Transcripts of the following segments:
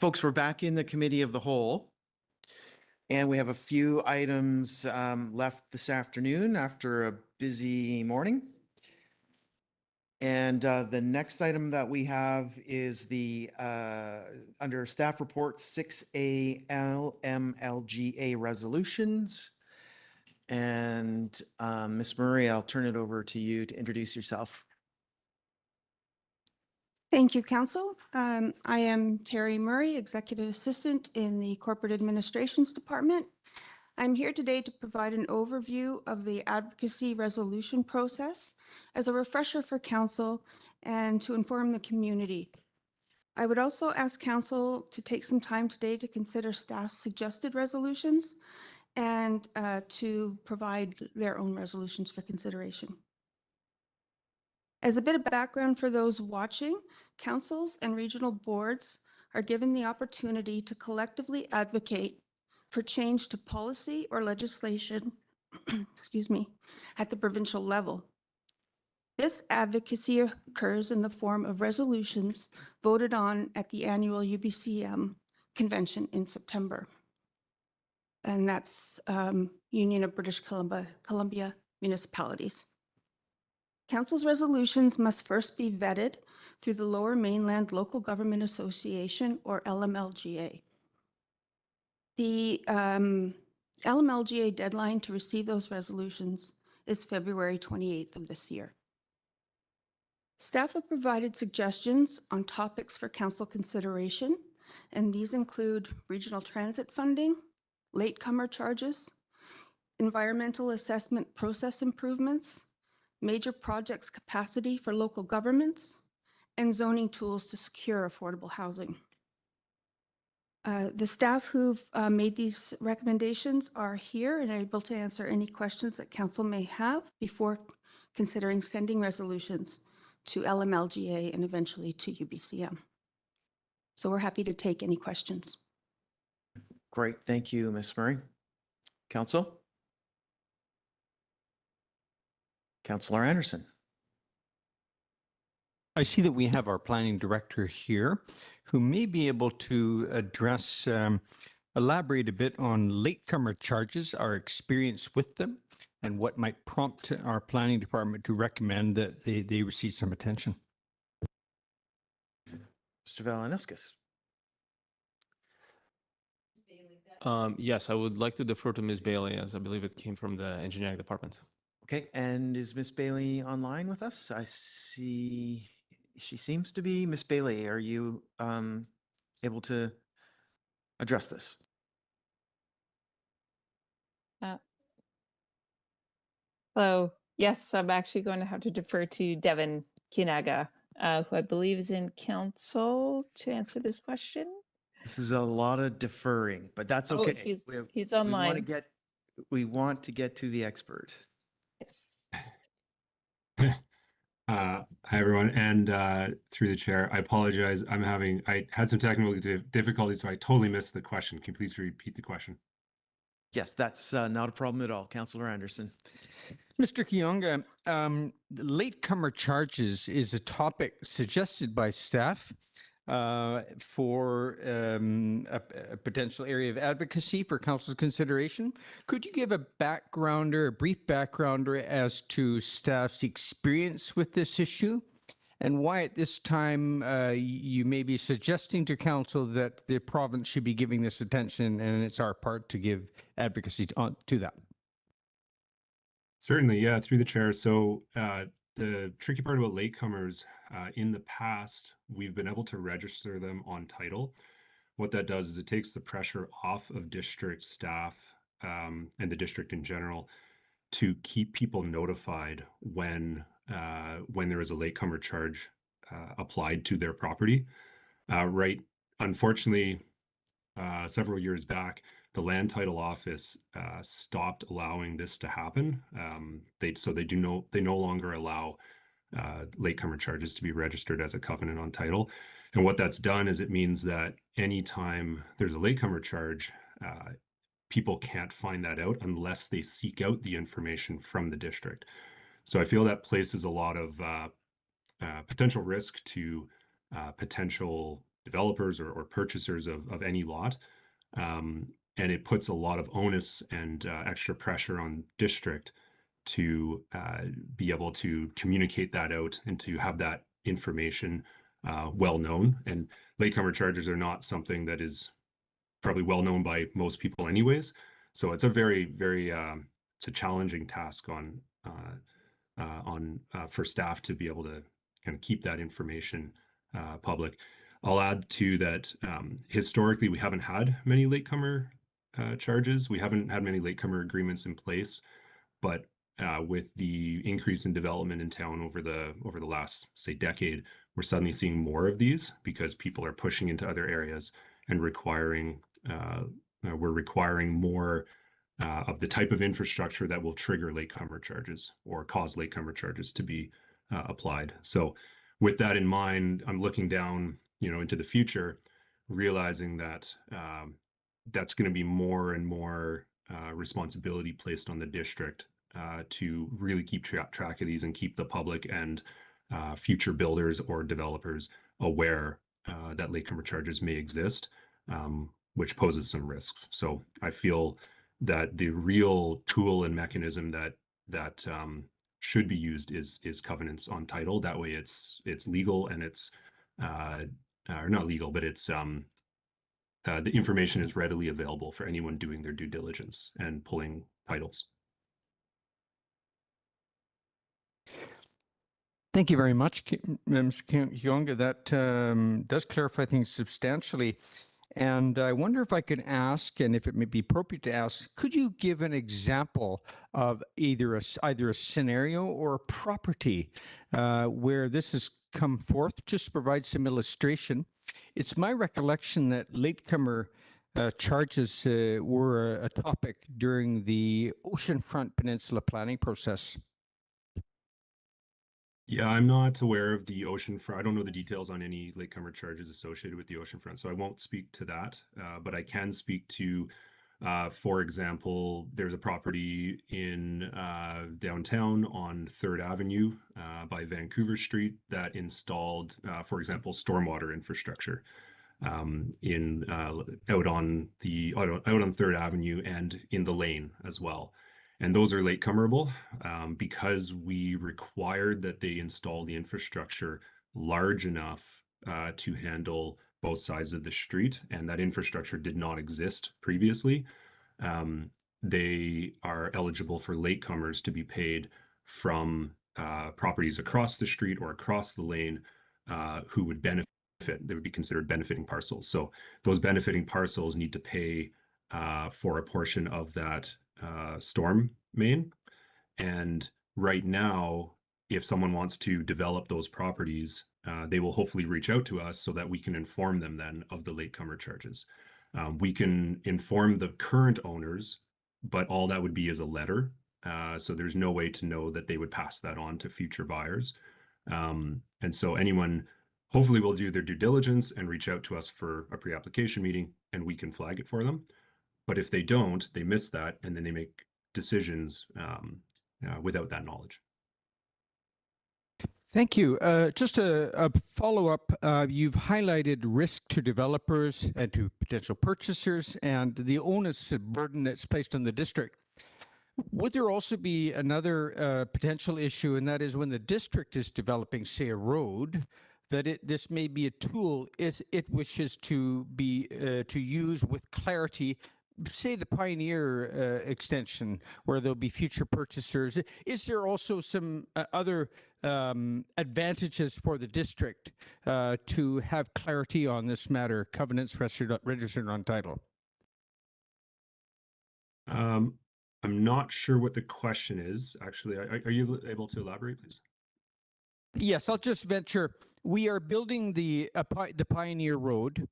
Folks, we're back in the committee of the whole. And we have a few items left this afternoon after a busy morning. And the next item that we have is the under staff report 6A LMLGA resolutions. And Ms. Murray, I'll turn it over to you to introduce yourself. Thank you, Council. I am Terry Murray, Executive Assistant in the Corporate Administrations Department. I'm here today to provide an overview of the advocacy resolution process as a refresher for Council and to inform the community. I would also ask Council to take some time today to consider staff's suggested resolutions and to provide their own resolutions for consideration. As a bit of background for those watching, councils and regional boards are given the opportunity to collectively advocate for change to policy or legislation, excuse me, at the provincial level. This advocacy occurs in the form of resolutions voted on at the annual UBCM convention in September. And that's Union of British Columbia Municipalities. Council's resolutions must first be vetted through the Lower Mainland Local Government Association, or LMLGA. The LMLGA deadline to receive those resolutions is February 28th of this year. Staff have provided suggestions on topics for Council consideration, and these include regional transit funding, latecomer charges, environmental assessment process improvements, major projects capacity for local governments, and zoning tools to secure affordable housing. The staff who've made these recommendations are here and able to answer any questions that Council may have before considering sending resolutions to LMLGA and eventually to UBCM. So we're happy to take any questions. Great, thank you, Ms. Murray. Council? Councillor Anderson. I see that we have our planning director here who may be able to address, elaborate a bit on latecomer charges, our experience with them, and what might prompt our planning department to recommend that they receive some attention. Mr. Valeniskis. Yes, I would like to defer to Ms. Bailey, as I believe it came from the engineering department. Okay, and is Ms. Bailey online with us? I see she seems to be. Ms. Bailey, are you able to address this? Hello. Yes, I'm actually going to have to defer to Devin Kinaga, who I believe is in council to answer this question. This is a lot of deferring, but that's okay. He's online. We want to get to the expert. Hi everyone, and through the chair, I apologize. I had some technical difficulties, so I totally missed the question. Can you please repeat the question? Yes, that's not a problem at all. Councillor Anderson. Mr. Kionga, latecomer charges is a topic suggested by staff for a potential area of advocacy for council's consideration. Could you give a brief backgrounder as to staff's experience with this issue and why at this time you may be suggesting to council that the province should be giving this attention and it's our part to give advocacy to that? Certainly, yeah, through the chair. So the tricky part about latecomers, in the past, we've been able to register them on title. What that does is it takes the pressure off of district staff and the district in general to keep people notified when there is a latecomer charge applied to their property. Right, unfortunately, several years back, the Land Title Office stopped allowing this to happen. They no longer allow latecomer charges to be registered as a covenant on title. And what that's done is it means that anytime there's a latecomer charge, people can't find that out unless they seek out the information from the district. So I feel that places a lot of potential risk to potential developers or purchasers of any lot. And it puts a lot of onus and extra pressure on district to be able to communicate that out and to have that information well known. And latecomer charges are not something that is probably well known by most people anyways. So it's a very, very it's a challenging task on for staff to be able to kind of keep that information public. I'll add to that historically we haven't had many latecomer charges. We haven't had many latecomer agreements in place, but with the increase in development in town over the last, say, decade, we're suddenly seeing more of these because people are pushing into other areas and requiring we're requiring more of the type of infrastructure that will trigger latecomer charges or cause latecomer charges to be applied. So with that in mind, I'm looking down, into the future, realizing that that's going to be more and more responsibility placed on the district to really keep track of these and keep the public and future builders or developers aware that latecomer charges may exist, which poses some risks. So I feel that the real tool and mechanism that should be used is covenants on title. That way, it's legal and it's or not legal, but it's the information is readily available for anyone doing their due diligence and pulling titles. Thank you very much, Mr. Kionga. That does clarify things substantially. And I wonder if I could ask, and if it may be appropriate to ask, could you give an example of either a scenario or a property where this has come forth, just to provide some illustration? It's my recollection that latecomer charges were a topic during the Oceanfront Peninsula planning process. Yeah, I'm not aware of the oceanfront. I don't know the details on any latecomer charges associated with the oceanfront, so I won't speak to that. But I can speak to, for example, there's a property in downtown on 3rd Avenue by Vancouver Street that installed, for example, stormwater infrastructure in out on 3rd Avenue and in the lane as well. And those are latecomerable because we required that they install the infrastructure large enough to handle both sides of the street, and that infrastructure did not exist previously. They are eligible for latecomers to be paid from properties across the street or across the lane who would benefit. They would be considered benefiting parcels. So those benefiting parcels need to pay for a portion of that storm main. And right now, if someone wants to develop those properties, they will hopefully reach out to us so that we can inform them then of the latecomer charges. We can inform the current owners, but all that would be is a letter. So there's no way to know that they would pass that on to future buyers. And so anyone hopefully will do their due diligence and reach out to us for a pre-application meeting, and we can flag it for them. But if they don't, they miss that, and then they make decisions without that knowledge. Thank you. Just a follow-up. You've highlighted risk to developers and to potential purchasers and the onus burden that's placed on the district. Would there also be another potential issue, and that is when the district is developing, say, a road, that this may be a tool it wishes to be to use with clarity, say the Pioneer extension, where there'll be future purchasers. Is there also some other advantages for the district to have clarity on this matter, covenants registered on title? I'm not sure what the question is, actually. Are you able to elaborate, please? Yes, I'll just venture. We are building the Pioneer Road.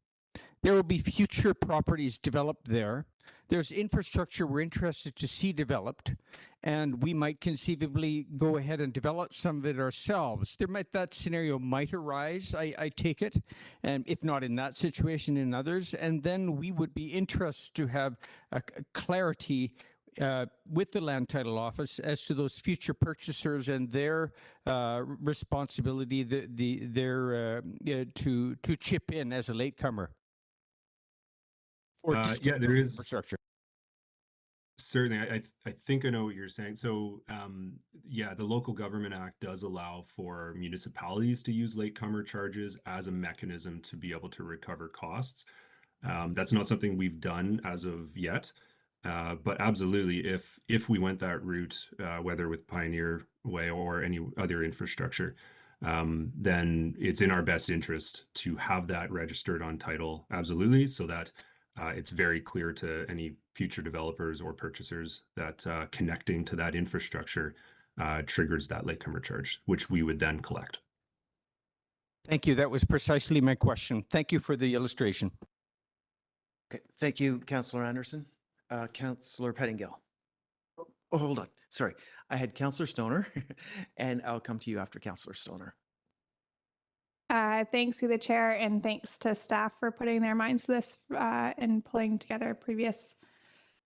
There will be future properties developed there. There's infrastructure we're interested to see developed, and we might conceivably go ahead and develop some of it ourselves. That scenario might arise, I take it, and if not in that situation, in others. And then we would be interested to have a clarity with the Land Title Office as to those future purchasers and their responsibility, to chip in as a latecomer? Or just Yeah, there is. infrastructure. Certainly, I think I know what you're saying. So, yeah, the Local Government Act does allow for municipalities to use latecomer charges as a mechanism to be able to recover costs. That's not something we've done as of yet, but absolutely, if we went that route, whether with Pioneer Way or any other infrastructure, then it's in our best interest to have that registered on title, absolutely, so that it's very clear to any future developers or purchasers that connecting to that infrastructure triggers that latecomer charge, which we would then collect. Thank you. That was precisely my question. Thank you for the illustration. Okay, thank you, Councillor Anderson. Councillor Pettingill. Oh, hold on. Sorry. I had Councillor Stoner, and I'll come to you after Councillor Stoner. Thanks to the chair and thanks to staff for putting their minds to this and pulling together previous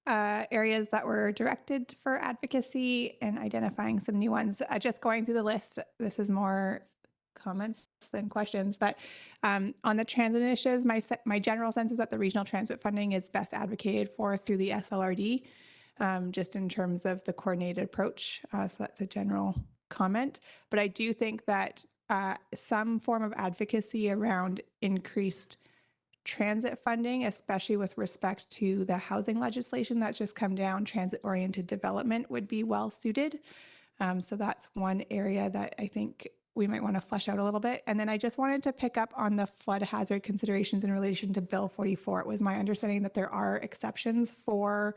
areas that were directed for advocacy and identifying some new ones. Just going through the list, this is more comments than questions, but on the transit initiatives, my general sense is that the regional transit funding is best advocated for through the SLRD, just in terms of the coordinated approach. So that's a general comment. But I do think that some form of advocacy around increased transit funding, especially with respect to the housing legislation that's just come down, transit-oriented development would be well suited. So that's one area that I think we might want to flesh out a little bit. And then I just wanted to pick up on the flood hazard considerations in relation to Bill 44. It was my understanding that there are exceptions for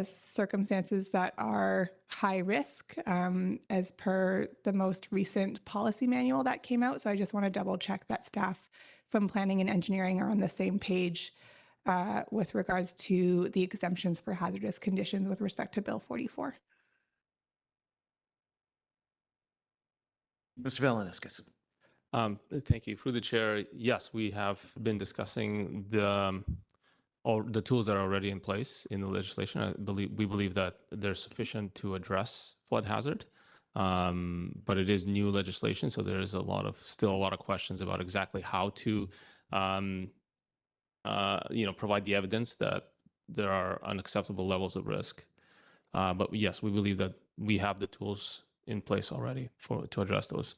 circumstances that are high risk as per the most recent policy manual that came out. So I just want to double check that staff from planning and engineering are on the same page with regards to the exemptions for hazardous conditions with respect to Bill 44. Mr. Valeniscus. Thank you. Through the chair, yes, we have been discussing the tools that are already in place in the legislation. We believe that they're sufficient to address flood hazard, but it is new legislation, so there is still a lot of questions about exactly how to, provide the evidence that there are unacceptable levels of risk. But yes, we believe that we have the tools in place already to address those.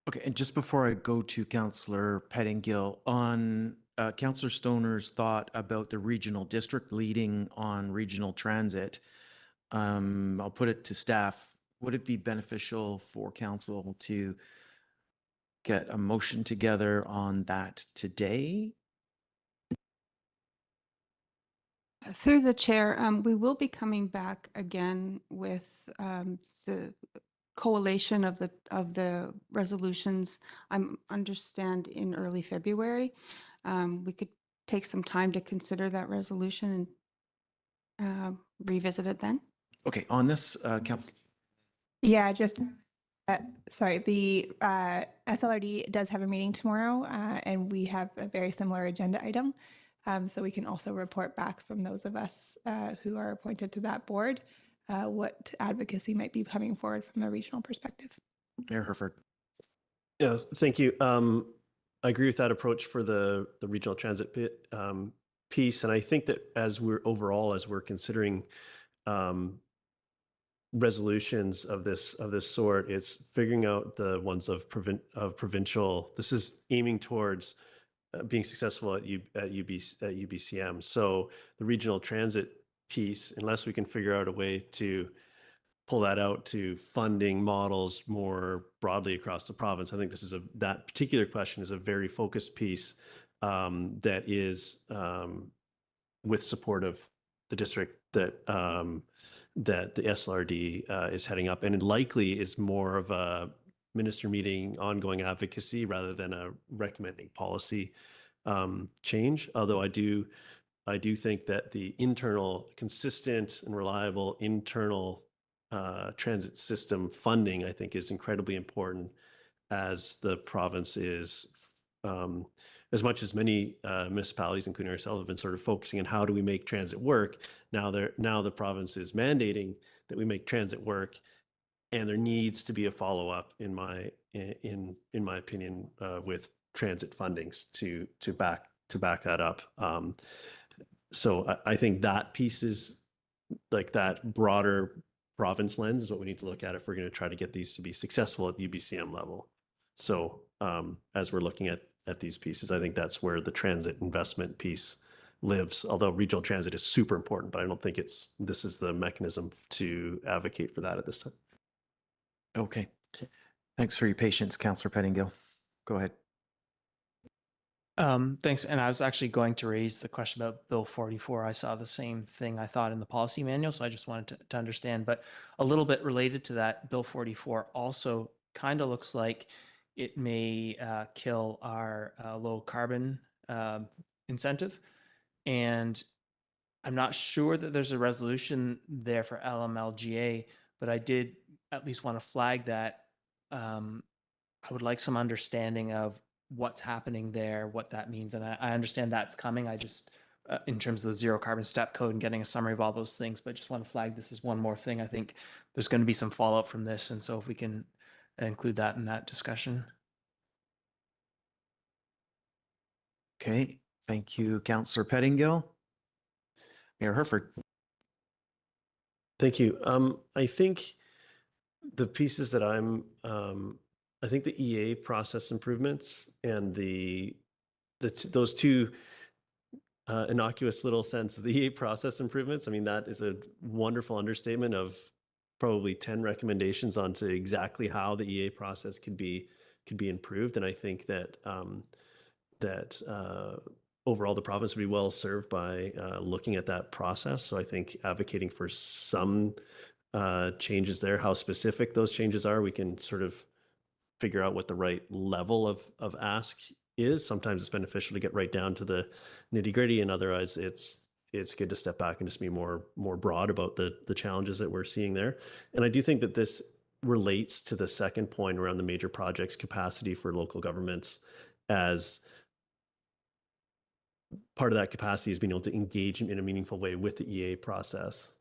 Okay, and just before I go to Councillor Pettingill, on Councillor Stoner's thought about the regional district leading on regional transit, I'll put it to staff. Would it be beneficial for council to get a motion together on that today? Through the chair, we will be coming back again with the collation of the resolutions. I understand in early February. We could take some time to consider that resolution and revisit it then. Okay, on this, Councillor. Yeah, just sorry, the SLRD does have a meeting tomorrow and we have a very similar agenda item. So we can also report back from those of us who are appointed to that board what advocacy might be coming forward from a regional perspective. Mayor Herford. Yeah, thank you. I agree with that approach for the regional transit piece. And I think that as we're considering resolutions of this sort, it's figuring out the ones of provincial. This is aiming towards being successful at UBCM. So the regional transit piece, unless we can figure out a way to pull that out to funding models more broadly across the province, I think that particular question is a very focused piece that is with support of the district that the SLRD is heading up, and it likely is more of a minister meeting, ongoing advocacy rather than a recommending policy change. Although I do think that the consistent and reliable internal transit system funding, I think, is incredibly important as the province is as much as many municipalities, including ourselves, have been sort of focusing on how do we make transit work. Now the province is mandating that we make transit work, and there needs to be a follow-up, in my opinion, with transit fundings to back that up. So I think that piece is, like, that broader province lens is what we need to look at if we're going to try to get these to be successful at the UBCM level. So as we're looking at these pieces, I think that's where the transit investment piece lives. Although regional transit is super important, but I don't think this is the mechanism to advocate for that at this time. Okay. Thanks for your patience, Councillor Pettingill. Go ahead. Thanks. And I was actually going to raise the question about Bill 44. I saw the same thing I thought in the policy manual, so I just wanted to understand. But a little bit related to that, Bill 44 also kind of looks like it may kill our low carbon incentive. And I'm not sure that there's a resolution there for LMLGA, but I did at least want to flag that I would like some understanding of what's happening there, what that means. And I understand that's coming. I just, in terms of the zero carbon step code and getting a summary of all those things, but just want to flag this as one more thing. I think there's going to be some follow-up from this. And so if we can include that in that discussion. Okay. Thank you, Councillor Pettingill. Mayor Herford. Thank you. I think the pieces that I think the EA process improvements and those two innocuous little sense of the EA process improvements, I mean, that is a wonderful understatement of probably 10 recommendations onto exactly how the EA process could be improved. And I think that overall the province would be well served by looking at that process. So I think advocating for some changes there, how specific those changes are, we can sort of figure out what the right level of ask is. Sometimes it's beneficial to get right down to the nitty gritty, and otherwise it's good to step back and just be more broad about the challenges that we're seeing there. And I do think that this relates to the second point around the major projects capacity for local governments, as part of that capacity is being able to engage in a meaningful way with the EA process.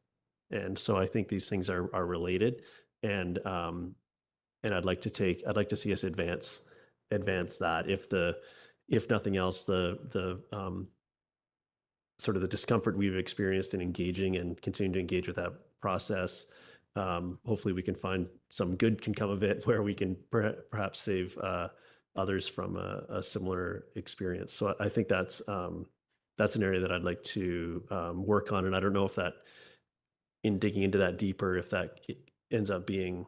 And so I think these things are related, and I'd like to see us advance that. If nothing else, the sort of the discomfort we've experienced in engaging and continuing to engage with that process, hopefully we can find some good can come of it, where we can perhaps save others from a similar experience. So I think that's an area that I'd like to work on. And I don't know if that, in digging into that deeper, if that ends up being,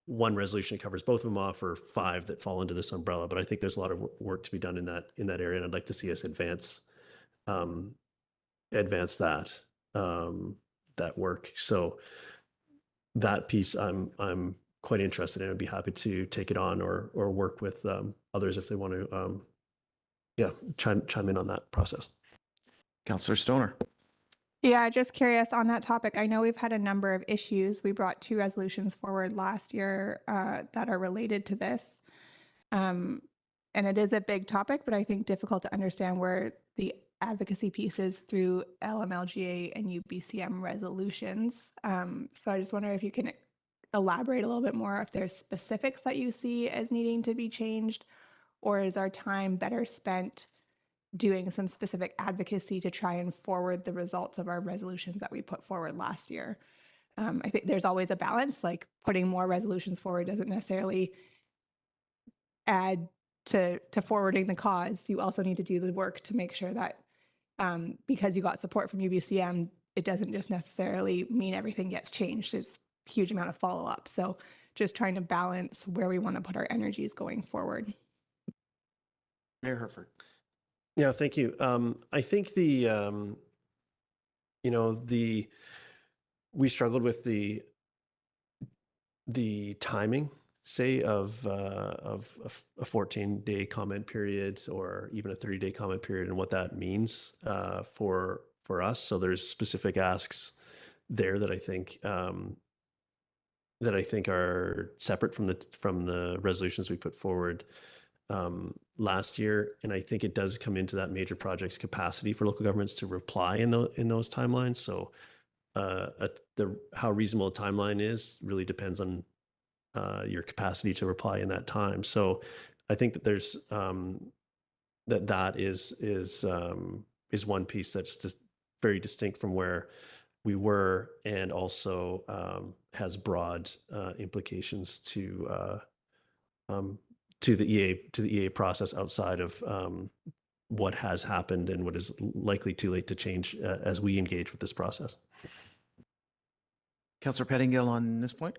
one resolution that covers both of them off, or 5 that fall into this umbrella. But I think there's a lot of work to be done in that area, and I'd like to see us advance that work. So that piece I'm quite interested in. I'd be happy to take it on or work with others if they want to chime in on that process. Councillor Stoner. Yeah, just curious on that topic. I know we've had a number of issues. We brought 2 resolutions forward last year that are related to this. And it is a big topic, but I think difficult to understand where the advocacy piece is through LMLGA and UBCM resolutions. So I just wonder if you can elaborate a little bit more, if there's specifics that you see as needing to be changed, or is our time better spent doing some specific advocacy to try and forward the results of our resolutions that we put forward last year? I think there's always a balance, like putting more resolutions forward doesn't necessarily add to forwarding the cause. You also need to do the work to make sure that because you got support from UBCM, it doesn't just necessarily mean everything gets changed. It's a huge amount of follow-up. So just trying to balance where we want to put our energies going forward. Mayor Herford. Yeah, thank you. I think we struggled with the timing, say, of a 14-day comment period, or even a 30-day comment period, and what that means for us. So there's specific asks there that I think are separate from the resolutions we put forward last year, and I think it does come into that major projects capacity for local governments to reply in those timelines. So how reasonable a timeline is really depends on your capacity to reply in that time. So I think that there's that is one piece that's just very distinct from where we were, and also has broad implications to the EA process outside of what has happened and what is likely too late to change as we engage with this process. Councillor Pettingill on this point?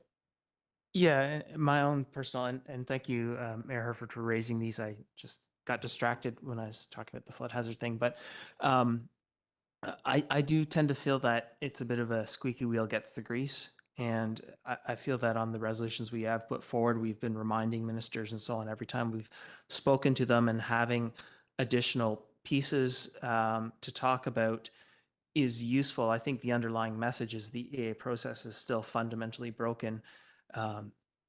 Yeah, my own personal, and thank you, Mayor Herford, for raising these. I just got distracted when I was talking about the flood hazard thing, but I do tend to feel that it's a bit of a squeaky wheel gets the grease. And I feel that on the resolutions we have put forward, we've been reminding ministers and so on every time we've spoken to them, and having additional pieces to talk about is useful. I think the underlying message is the EA process is still fundamentally broken.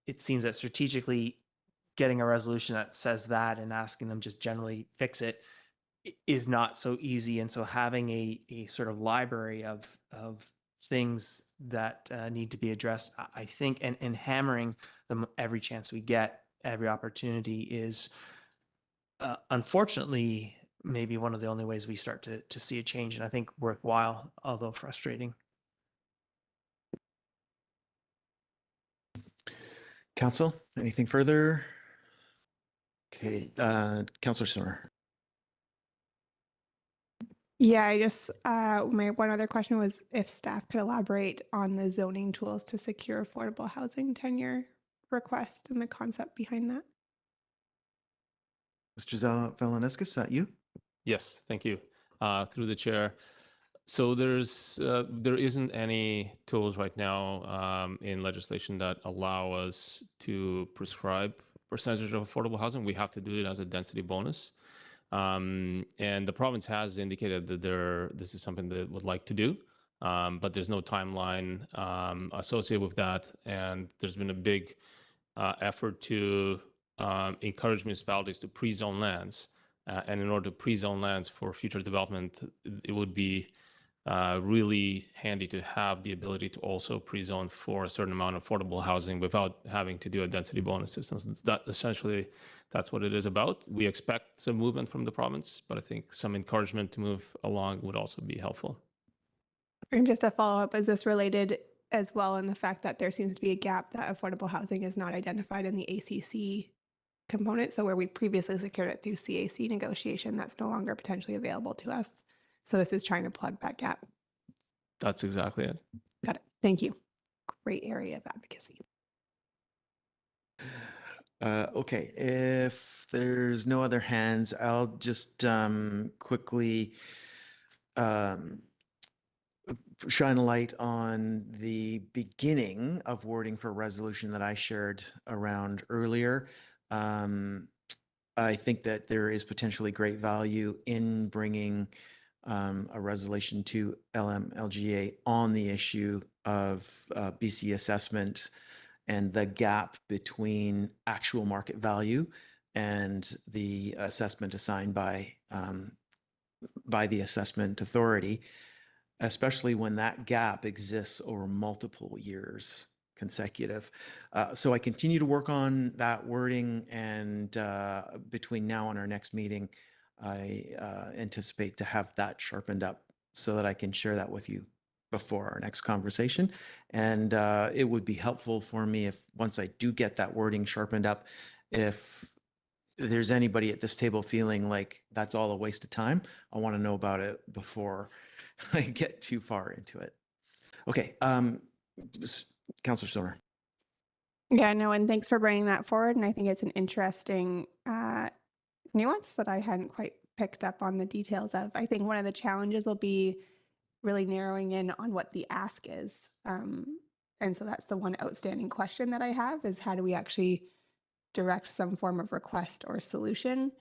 It seems that strategically getting a resolution that says that and asking them just generally fix it is not so easy. And so having a sort of library of things that need to be addressed, I think, and hammering them every chance we get, every opportunity is unfortunately maybe one of the only ways we start to see a change, and I think worthwhile, although frustrating. Council, anything further? Okay, Councillor Stoner. Yeah, I just, my one other question was if staff could elaborate on the zoning tools to secure affordable housing tenure request and the concept behind that. Mr. Valeniscus, is that you? Yes, thank you. Through the chair. So there isn't any tools right now in legislation that allow us to prescribe percentage of affordable housing. We have to do it as a density bonus. And the province has indicated that this is something they would like to do, but there's no timeline associated with that. And there's been a big effort to encourage municipalities to pre-zone lands. And in order to pre-zone lands for future development, it would be really handy to have the ability to also pre-zone for a certain amount of affordable housing without having to do a density bonus system. So that's what it is about. We expect some movement from the province, but I think some encouragement to move along would also be helpful. And just a follow up, is this related as well in the fact that there seems to be a gap that affordable housing is not identified in the ACC component? So where we previously secured it through CAC negotiation, that's no longer potentially available to us. So this is trying to plug that gap. That's exactly it. Got it. Thank you. Great area of advocacy. Okay, if there's no other hands, I'll just quickly shine a light on the beginning of wording for resolution that I shared around earlier. I think that there is potentially great value in bringing a resolution to LMLGA on the issue of BC assessment and the gap between actual market value and the assessment assigned by the assessment authority, especially when that gap exists over multiple years consecutive. So I continue to work on that wording, and between now and our next meeting, I anticipate to have that sharpened up so that I can share that with you before our next conversation. And it would be helpful for me if once I do get that wording sharpened up, if there's anybody at this table feeling like that's all a waste of time, I want to know about it before I get too far into it. Okay, Councillor Stoner. Yeah, no, and thanks for bringing that forward. And I think it's an interesting nuance that I hadn't quite picked up on the details of. I think one of the challenges will be really narrowing in on what the ask is. And so that's the one outstanding question that I have is how do we actually direct some form of request or solution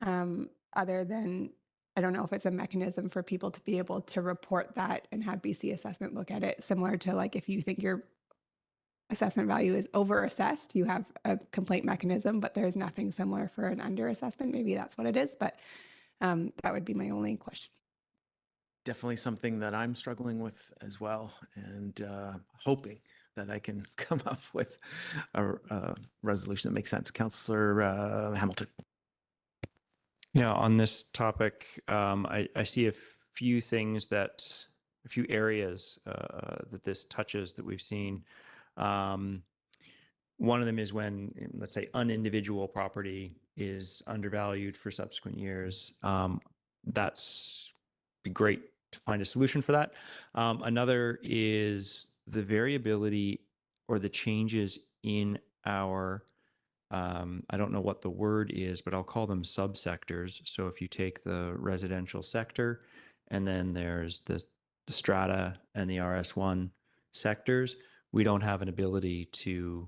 other than, I don't know if it's a mechanism for people to be able to report that and have BC assessment look at it, similar to like if you think you're assessment value is over-assessed. You have a complaint mechanism, but there's nothing similar for an under-assessment. Maybe that's what it is, but that would be my only question. Definitely something that I'm struggling with as well, and hoping that I can come up with a resolution that makes sense. Councillor Hamilton. Yeah, on this topic, I see a few things a few areas that this touches that we've seen. One of them is when, let's say, unindividual property is undervalued for subsequent years. That's be great to find a solution for that. Another is the variability or the changes in our I don't know what the word is, but I'll call them subsectors. So if you take the residential sector, and then there's the strata and the RS1 sectors, we don't have an ability to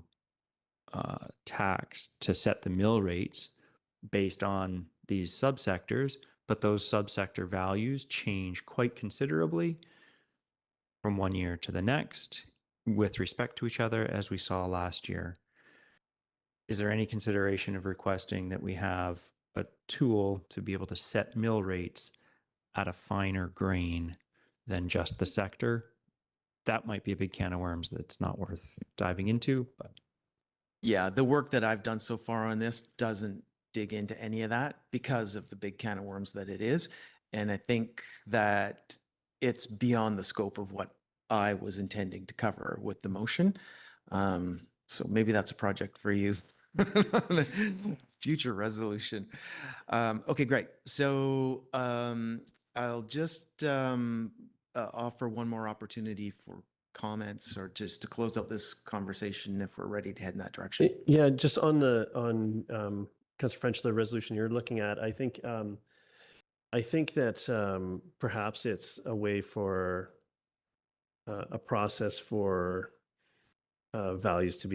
to set the mill rates based on these subsectors, but those subsector values change quite considerably from one year to the next with respect to each other, as we saw last year. Is there any consideration of requesting that we have a tool to be able to set mill rates at a finer grain than just the sector? That might be a big can of worms that's not worth diving into. But Yeah, the work that I've done so far on this doesn't dig into any of that because of the big can of worms that it is. And I think that it's beyond the scope of what I was intending to cover with the motion. So maybe that's a project for you. Future resolution. Okay, great. So I'll just offer one more opportunity for comments or just to close out this conversation if we're ready to head in that direction. Yeah, just on Councillor French, the resolution you're looking at, I think that perhaps it's a way for a process for values to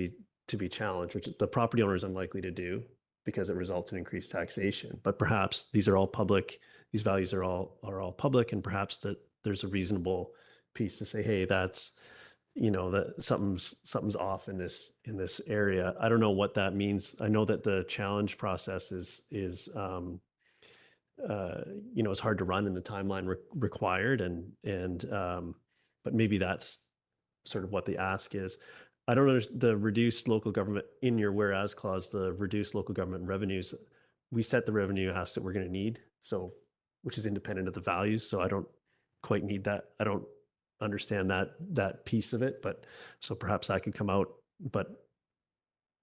be challenged, which the property owner is unlikely to do because it results in increased taxation. But perhaps these are all public; these values are all public, and perhaps that there's a reasonable piece to say, hey, that's that something's off in this area. I don't know what that means. I know that the challenge process is it's hard to run in the timeline required, and but maybe that's sort of what the ask is. I don't understand the reduced local government in your whereas clause, the reduced local government revenues. We set the revenue ask that we're going to need, so which is independent of the values. So I don't quite need that. I don't understand that piece of it, but so perhaps I could come out, but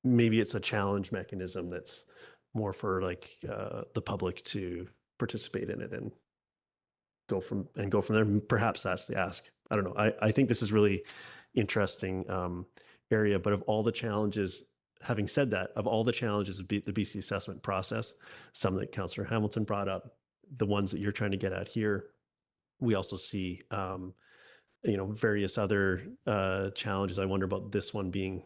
maybe it's a challenge mechanism that's more for like the public to participate in it and go from there. Perhaps that's the ask. I don't know. I think this is really interesting area, but of all the challenges, having said that, of all the challenges of the BC assessment process, some that Councillor Hamilton brought up, the ones that you're trying to get at here, we also see various other challenges. I wonder about this one being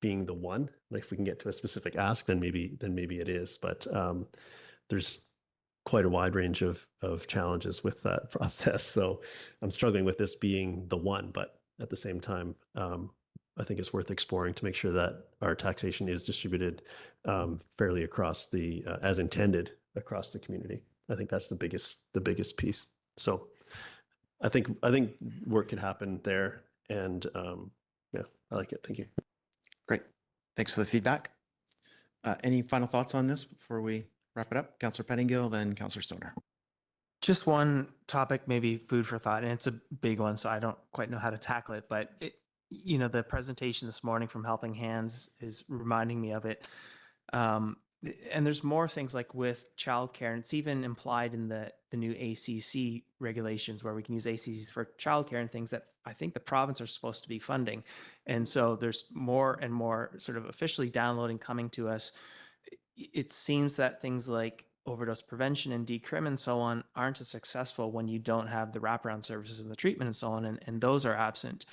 the one. Like if we can get to a specific ask, then maybe it is. But there's quite a wide range of challenges with that process. So I'm struggling with this being the one, but at the same time, I think it's worth exploring to make sure that our taxation is distributed fairly across as intended across the community. I think that's the biggest piece. So I think work could happen there, and yeah, I like it. Thank you. Great. Thanks for the feedback. Any final thoughts on this before we wrap it up? Councillor Pettingill, then Councillor Stoner. Just one topic, maybe food for thought, and it's a big one, so I don't quite know how to tackle it. But the presentation this morning from Helping Hands is reminding me of it. And there's more things like with childcare, and it's even implied in the new ACC regulations where we can use ACCs for childcare and things that I think the province are supposed to be funding. And so there's more and more sort of officially downloading coming to us. It seems that things like overdose prevention and decrim and so on aren't as successful when you don't have the wraparound services and the treatment and so on, and those are absent.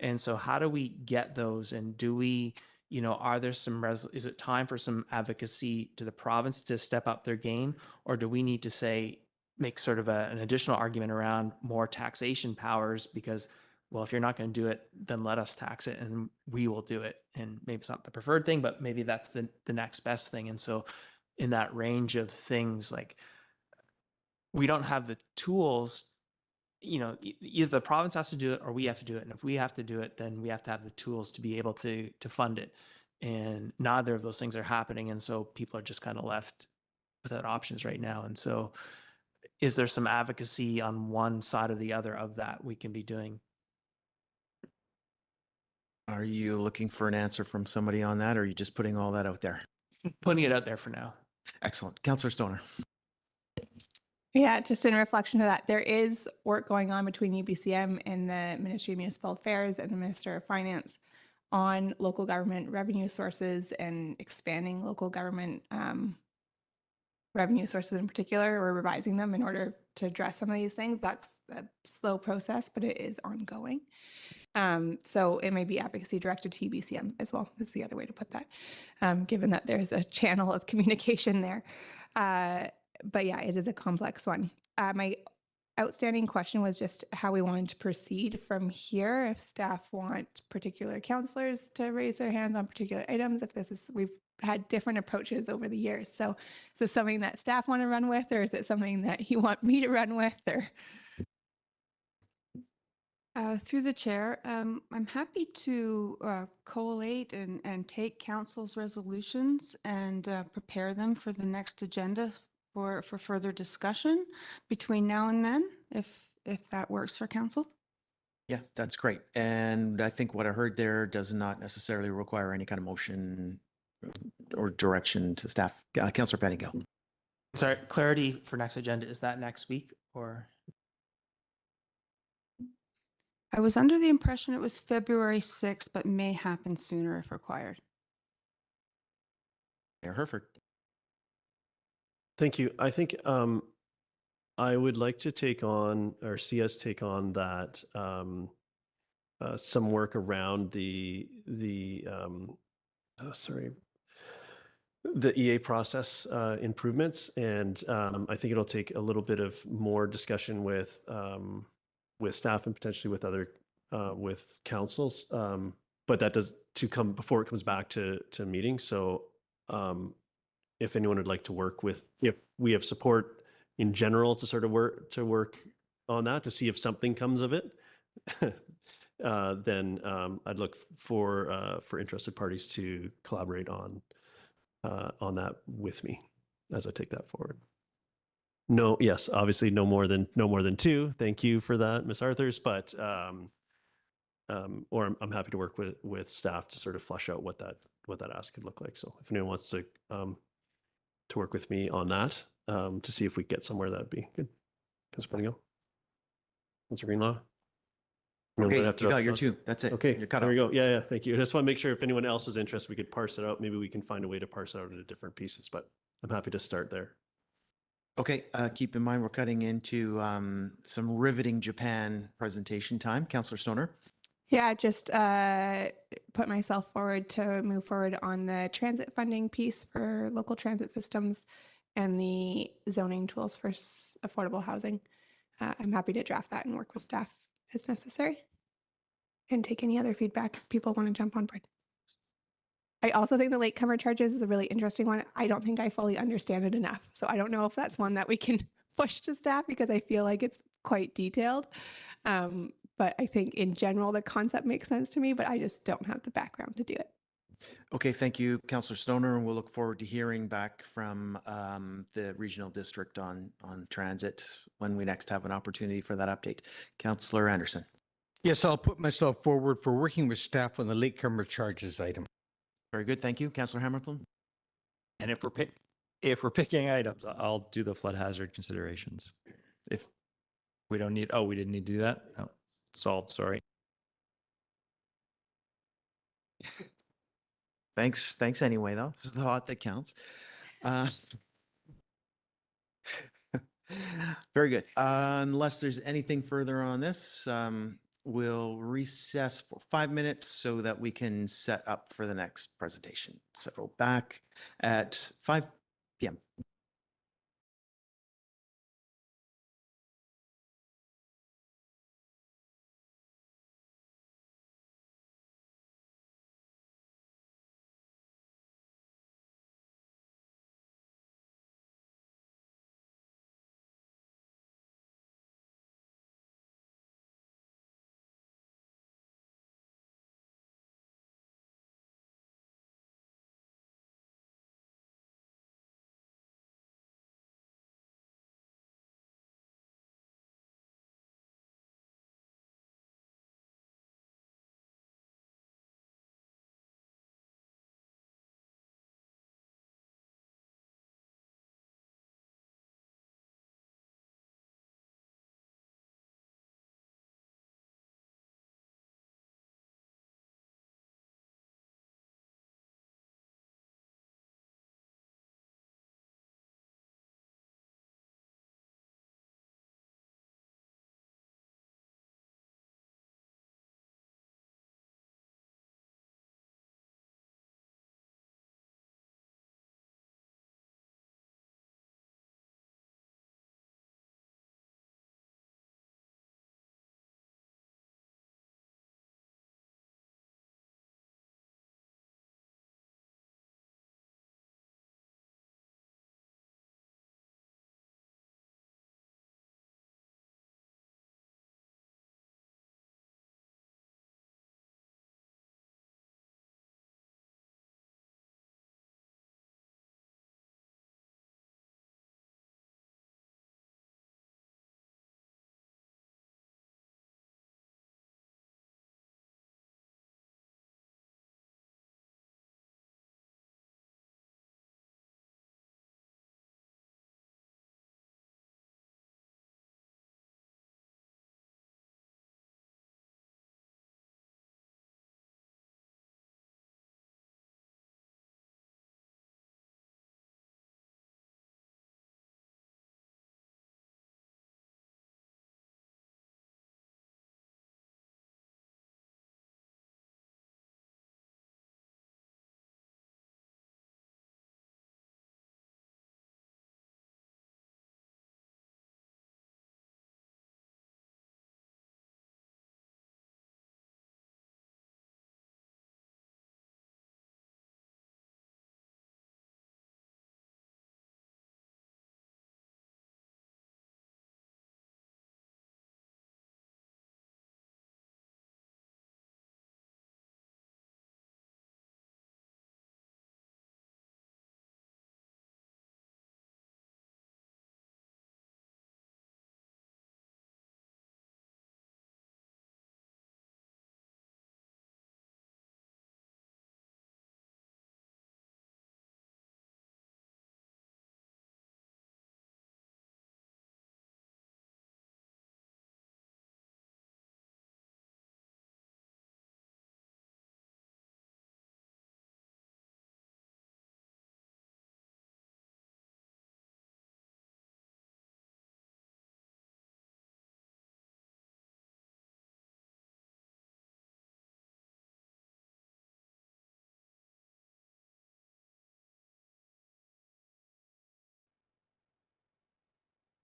And so how do we get those, and do we, are there is it time for some advocacy to the province to step up their game, or do we need to make sort of an additional argument around more taxation powers? Because well, if you're not going to do it, then let us tax it and we will do it. And maybe it's not the preferred thing, but maybe that's the next best thing. And so in that range of things, like we don't have the tools, either the province has to do it or we have to do it. And if we have to do it, then we have to have the tools to be able to fund it. And neither of those things are happening. And so people are just kind of left without options right now. And so is there some advocacy on one side or the other of that we can be doing? Are you looking for an answer from somebody on that, or are you just putting all that out there? Putting it out there for now. Excellent. Councillor Stoner. Yeah, just in reflection of that, there is work going on between UBCM and the Ministry of Municipal Affairs and the Minister of Finance on local government revenue sources and expanding local government revenue sources in particular, or revising them in order to address some of these things. That's a slow process, but it is ongoing. So it may be advocacy directed to UBCM as well. That's the other way to put that, given that there's a channel of communication there. But yeah, it is a complex one. My outstanding question was just how we wanted to proceed from here. If staff want particular counselors to raise their hands on particular items, we've had different approaches over the years. So is this something that staff want to run with, or is it something that you want me to run with, or? Through the chair, I'm happy to collate and take council's resolutions and prepare them for the next agenda for further discussion between now and then, if that works for council. Yeah, that's great. And I think what I heard there does not necessarily require any kind of motion or direction to staff. Councillor Pettingill. Sorry, clarity for next agenda. Is that next week or? I was under the impression it was February 6th, but may happen sooner if required. Mayor Herford. Thank you. I think I would like to take on, or see us take on that some work around the EA process improvements, and I think it'll take a little bit of more discussion with staff and potentially with other with councils, but that does to come before it comes back to meetings. So if anyone would like to work with, if we have support in general to sort of work on that to see if something comes of it, then I'd look for interested parties to collaborate on that with me as I take that forward. No, yes, obviously no more than two. Thank you for that, Ms. Arthurs. But or I'm happy to work with staff to sort of flesh out what that ask could look like. So if anyone wants to work with me on that to see if we get somewhere, that'd be good. Councilor Pettingill, Councilor Greenlaw. Okay, you got your two. That's it. Okay, You're cut there we off. go. Yeah, thank you. I just want to make sure if anyone else was interested, we could parse it out. Maybe we can find a way to parse it out into different pieces, but I'm happy to start there. Okay, keep in mind we're cutting into some riveting Japan presentation time. Councillor Stoner. Yeah, just put myself forward to move forward on the transit funding piece for local transit systems and the zoning tools for affordable housing. I'm happy to draft that and work with staff as necessary and take any other feedback if people want to jump on board. I also think the latecomer charges is a really interesting one. I don't think I fully understand it enough. So I don't know if that's one that we can push to staff because I feel like it's quite detailed. But I think in general, the concept makes sense to me, but I just don't have the background to do it. Okay, thank you, Councillor Stoner, and we'll look forward to hearing back from the regional district on transit when we next have an opportunity for that update. Councillor Anderson. Yes, I'll put myself forward for working with staff on the latecomer charges item. Very good, thank you. Councillor Hamilton. And if we're picking items, I'll do the flood hazard considerations. If we don't need, we didn't need to do that. No, solved. Sorry. Thanks anyway, though. This is the thought that counts. Very good. Unless there's anything further on this, we'll recess for 5 minutes so that we can set up for the next presentation. So back at 5 p.m.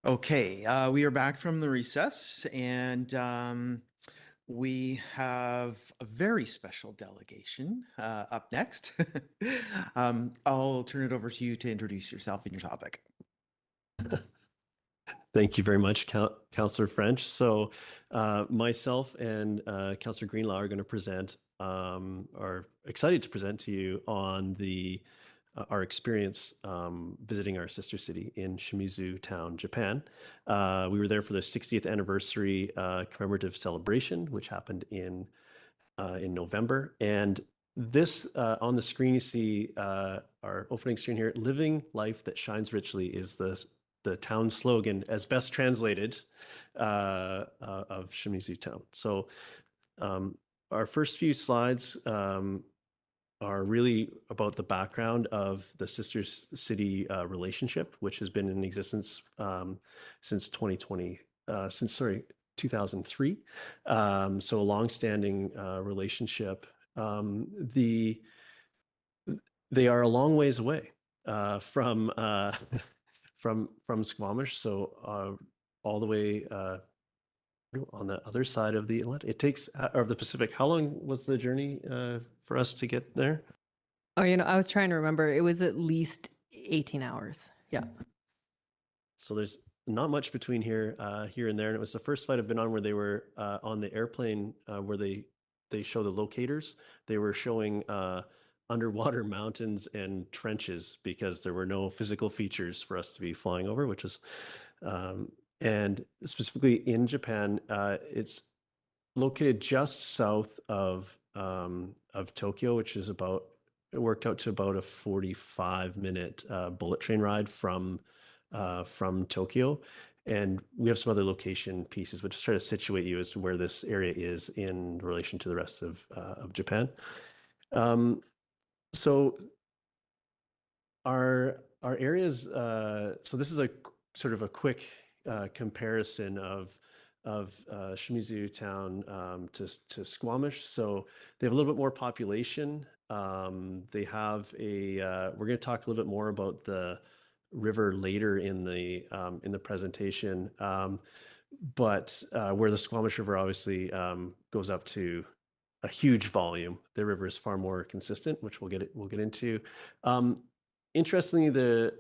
Okay, we are back from the recess, and we have a very special delegation up next. I'll turn it over to you to introduce yourself and your topic. Thank you very much, Councillor French. So myself and Councillor Greenlaw are going to present, are excited to present to you on our experience visiting our sister city in Shimizu Town, Japan. We were there for the 60th anniversary commemorative celebration, which happened in November. And this on the screen, you see our opening screen here, "Living Life That Shines Richly" is the town slogan, as best translated, of Shimizu Town. So our first few slides are really about the background of the sister city relationship, which has been in existence since 2003. So a longstanding relationship. They are a long ways away from Squamish. So all the way on the other side of the inlet. It takes, of the Pacific. How long was the journey for us to get there? Oh, I was trying to remember. It was at least 18 hours. Yeah. So there's not much between here and there. And it was the first flight I've been on where they were on the airplane where they show the locators. They were showing underwater mountains and trenches because there were no physical features for us to be flying over, which is, and specifically in Japan, it's located just south of Tokyo, which is it worked out to about a 45-minute bullet train ride from Tokyo. And we have some other location pieces, but just try to situate you as to where this area is in relation to the rest of Japan. So our areas, so this is a sort of a quick comparison of Shimizu Town to Squamish. So they have a little bit more population. They have we're going to talk a little bit more about the river later in the presentation, but where the Squamish River obviously goes up to a huge volume, the river is far more consistent, which we'll get into. Interestingly, the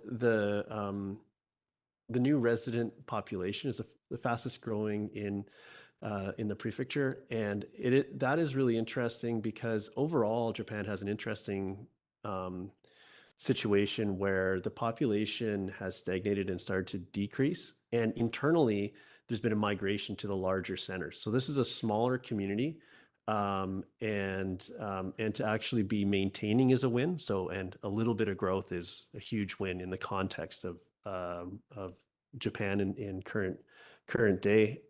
new resident population is the fastest growing in the prefecture, and that is really interesting because overall Japan has an interesting situation where the population has stagnated and started to decrease, and internally there's been a migration to the larger centers. So this is a smaller community, and to actually be maintaining is a win. So, and a little bit of growth is a huge win in the context of Japan in current day.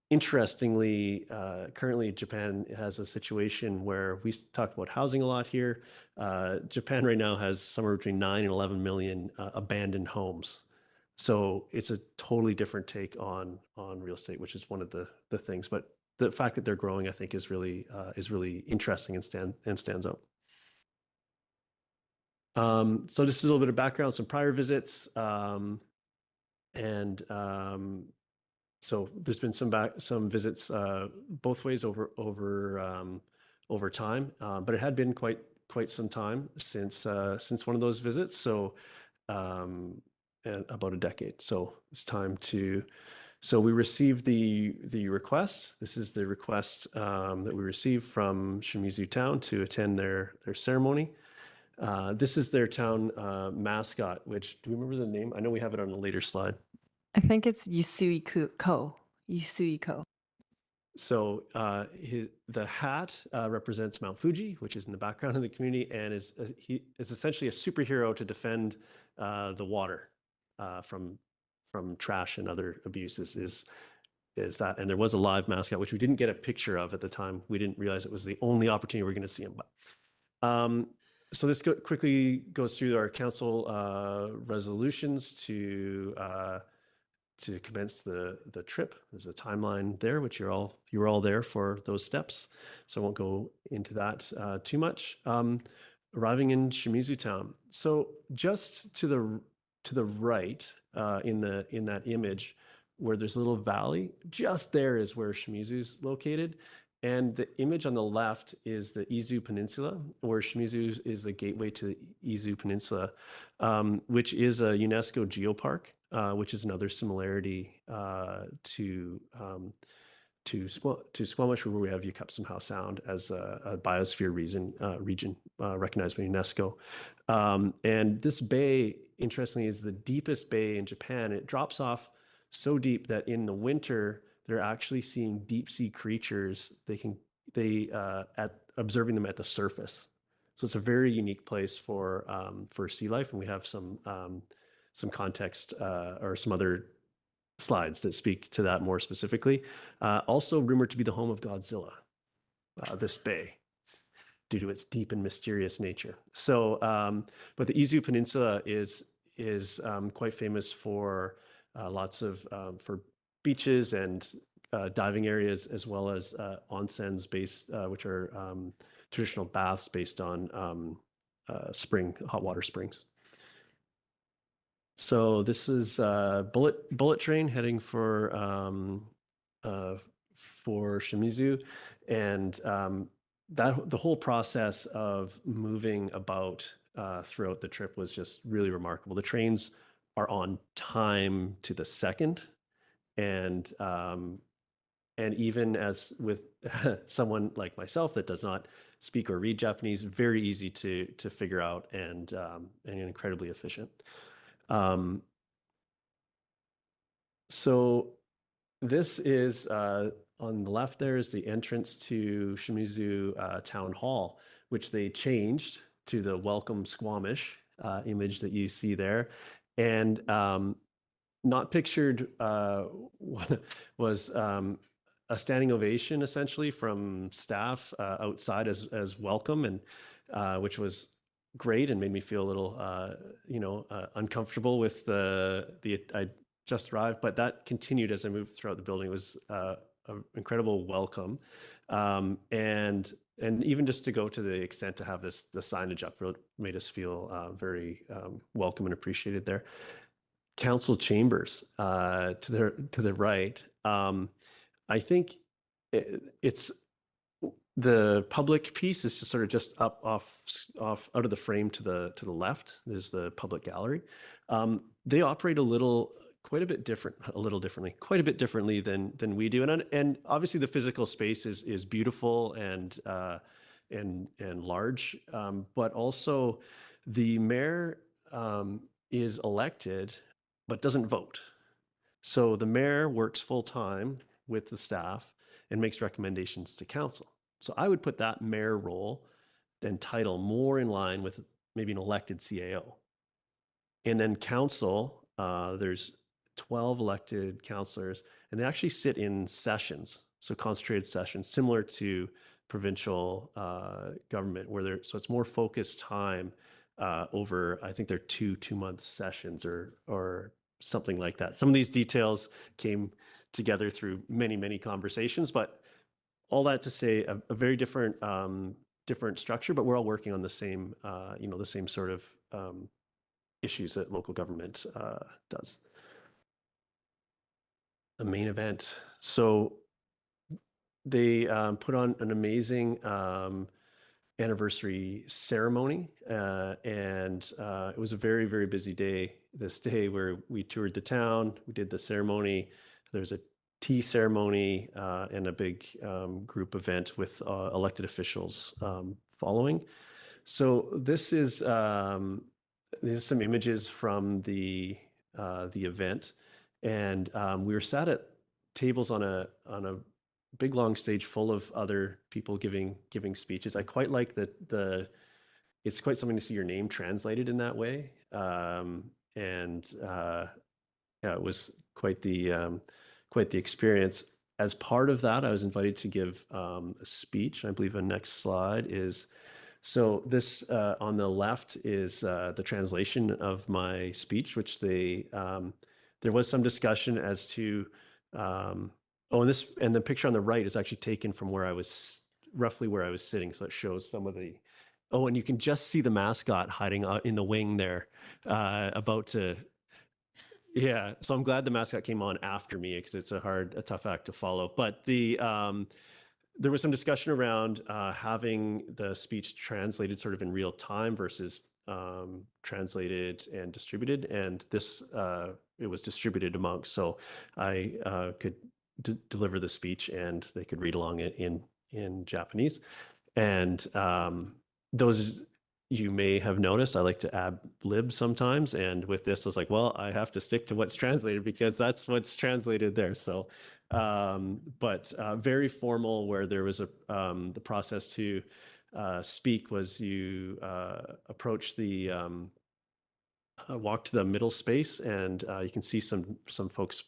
Interestingly, currently Japan has a situation where we talk about housing a lot here. Japan right now has somewhere between 9 and 11 million abandoned homes. So it's a totally different take on real estate, which is one of the things. But the fact that they're growing, I think, is really interesting and stands out. So just a little bit of background, some prior visits, so there's been some visits both ways over time, but it had been quite some time since one of those visits. So about a decade. So it's time to. So we received the request. This is the request that we received from Shimizu Town to attend their ceremony. This is their town mascot, which, do we remember the name? I know we have it on a later slide. I think it's Yusui-ko. Yusui-ko. So the hat represents Mount Fuji, which is in the background of the community, and he is essentially a superhero to defend the water from trash and other abuses. Is that? And there was a live mascot, which we didn't get a picture of at the time. We didn't realize it was the only opportunity we're going to see him. But so this quickly goes through our council resolutions to commence the trip. There's a timeline there, which you're all there for those steps. So I won't go into that too much. Arriving in Shimizu Town. So just to to the right in that image, where there's a little valley, just there is where Shimizu's located. And the image on the left is the Izu Peninsula, where Shimizu is the gateway to the Izu Peninsula, which is a UNESCO geopark, which is another similarity to Squamish, where we have Yucupsum Sound as a biosphere region recognized by UNESCO. And this bay, interestingly, is the deepest bay in Japan. It drops off so deep that in the winter, they're actually seeing deep sea creatures. Observing them at the surface. So it's a very unique place for sea life, and we have some context or some other slides that speak to that more specifically. Also rumored to be the home of Godzilla, this bay, due to its deep and mysterious nature. So, but the Izu Peninsula is quite famous for for beaches and diving areas, as well as onsens which are traditional baths based on hot water springs. So this is bullet train heading for Shimizu, and the whole process of moving about throughout the trip was just really remarkable. The trains are on time to the second, and even as with someone like myself that does not speak or read Japanese, very easy to figure out and incredibly efficient. So this is on the left. There is the entrance to Shimizu Town Hall, which they changed to the Welcome Squamish image that you see there, and not pictured was a standing ovation essentially from staff outside as welcome, and which was great and made me feel a little uncomfortable with I just arrived, but that continued as I moved throughout the building. It was an incredible welcome, and even just to go to the extent to have the signage up made us feel very welcome and appreciated there. Council chambers to the right. I think it's the public piece is just sort of just up off out of the frame to the left. There's the public gallery. They operate quite a bit differently than we do, and obviously the physical space is beautiful and large, but also the mayor is elected but doesn't vote. So the mayor works full time with the staff and makes recommendations to council. So I would put that mayor role and title more in line with maybe an elected CAO. And then council, there's 12 elected councillors, and they actually sit in sessions, so concentrated sessions, similar to provincial government, so it's more focused time over, I think they're 2-month sessions or something like that. Some of these details came together through many conversations, but all that to say a very different structure, but we're all working on the same the same sort of issues that local government does. The main event. So they put on an amazing anniversary ceremony, and it was a very busy day this day, where we toured the town, we did the ceremony. There's a tea ceremony and a big group event with elected officials following. So this is these are some images from the event, and we were sat at tables on a big long stage full of other people giving speeches. I quite like that it's quite something to see your name translated in that way, and yeah, it was quite the experience. As part of that, I was invited to give a speech. I believe the next slide is. So this on the left is the translation of my speech, which there was some discussion as to, and the picture on the right is actually taken from roughly where I was sitting. So it shows some of and you can just see the mascot hiding out in the wing there, about to Yeah, so I'm glad the mascot came on after me because it's a tough act to follow. But there was some discussion around having the speech translated sort of in real time versus translated and distributed, and this it was distributed amongst, so I could deliver the speech and they could read along it in Japanese, and those. You may have noticed I like to ad lib sometimes. And with this, I was like, well, I have to stick to what's translated because that's what's translated there. So, but very formal, where there was the process to speak was you approach the walk to the middle space, and you can see some folks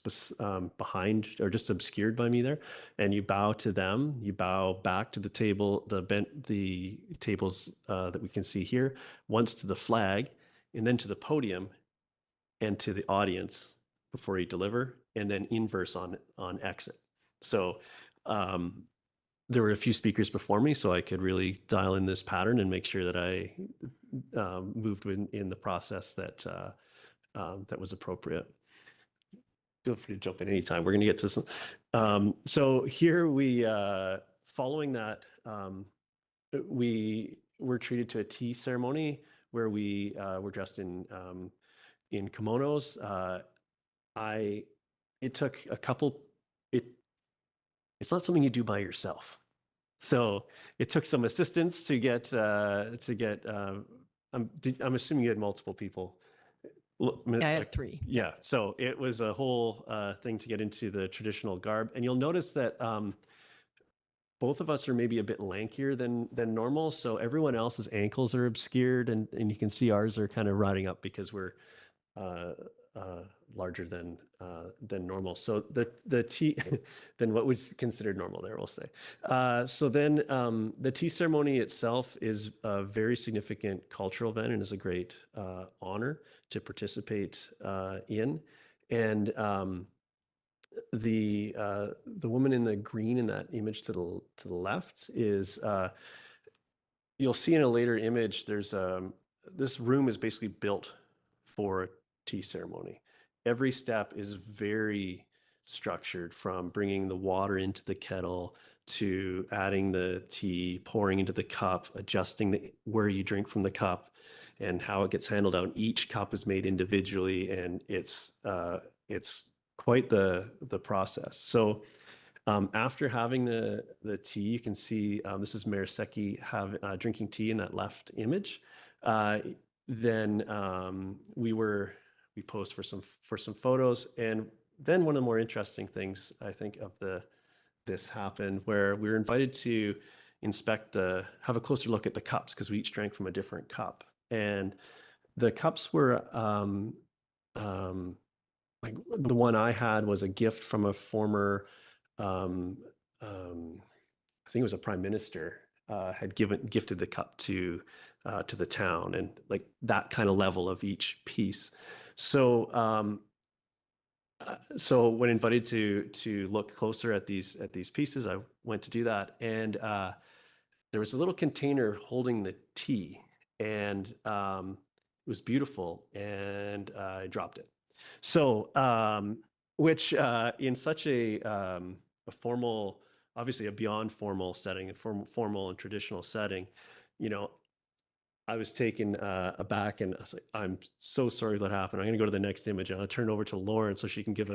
behind or just obscured by me there, and you bow to them. You bow back to the table, the tables that we can see here, once to the flag, and then to the podium, and to the audience before you deliver, and then inverse on exit. So there were a few speakers before me, so I could really dial in this pattern and make sure that I moved in the process that that was appropriate. Feel free to jump in anytime. We're going to get to some. So here we, following that, we were treated to a tea ceremony where we were dressed in kimonos. It took a couple. It's not something you do by yourself. So it took some assistance to get. I'm assuming you had multiple people. Yeah, I had 3. Yeah, so it was a whole thing to get into the traditional garb, and you'll notice that both of us are maybe a bit lankier than normal. So everyone else's ankles are obscured, and you can see ours are kind of riding up because we're larger than normal. So the tea than what was considered normal there, we'll say. So then the tea ceremony itself is a very significant cultural event and is a great honor to participate in. And the woman in the green in that image to the left is you'll see in a later image. There's this room is basically built for a tea ceremony. Every step is very structured, from bringing the water into the kettle to adding the tea, pouring into the cup, adjusting where you drink from the cup, and how it gets handled out. Each cup is made individually, and it's quite the process. So after having the tea, you can see this is Mariseki drinking tea in that left image. Then we posed for some photos, and then one of the more interesting things I think of this happened, where we were invited to have a closer look at the cups, because we each drank from a different cup, and the cups were like the one I had was a gift from a former I think it was a prime minister had gifted the cup to the town, and like that kind of level of each piece. So so when invited to look closer at these pieces, I went to do that, and there was a little container holding the tea, and it was beautiful, and I dropped it. So which in such a formal, obviously a beyond formal setting, a formal and traditional setting, I was taken aback, and I was like, I'm so sorry that happened. I'm going to go to the next image, and I'll turn over to Lauren so she can give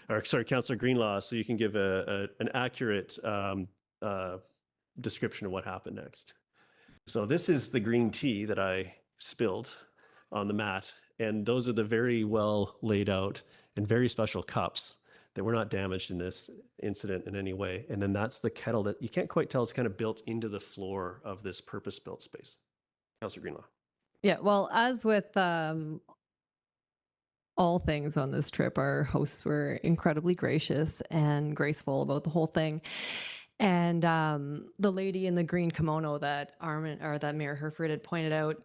Councillor Greenlaw, so you can give an accurate description of what happened next. So this is the green tea that I spilled on the mat, and those are the very well laid out and very special cups that were not damaged in this incident in any way. And then that's the kettle that you can't quite tell is kind of built into the floor of this purpose-built space. Councillor Greenlaw. Yeah, well, as with all things on this trip, our hosts were incredibly gracious and graceful about the whole thing. And the lady in the green kimono that Mayor Herford had pointed out,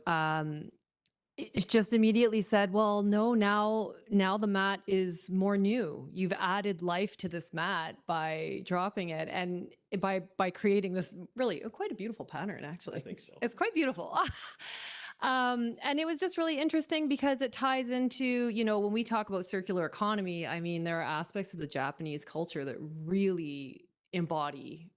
it just immediately said, well, no, now the mat is more new. You've added life to this mat by dropping it, and by creating this really quite a beautiful pattern, actually. I think so. It's quite beautiful. And it was just really interesting because it ties into, you know, when we talk about circular economy, I mean, there are aspects of the Japanese culture that really embody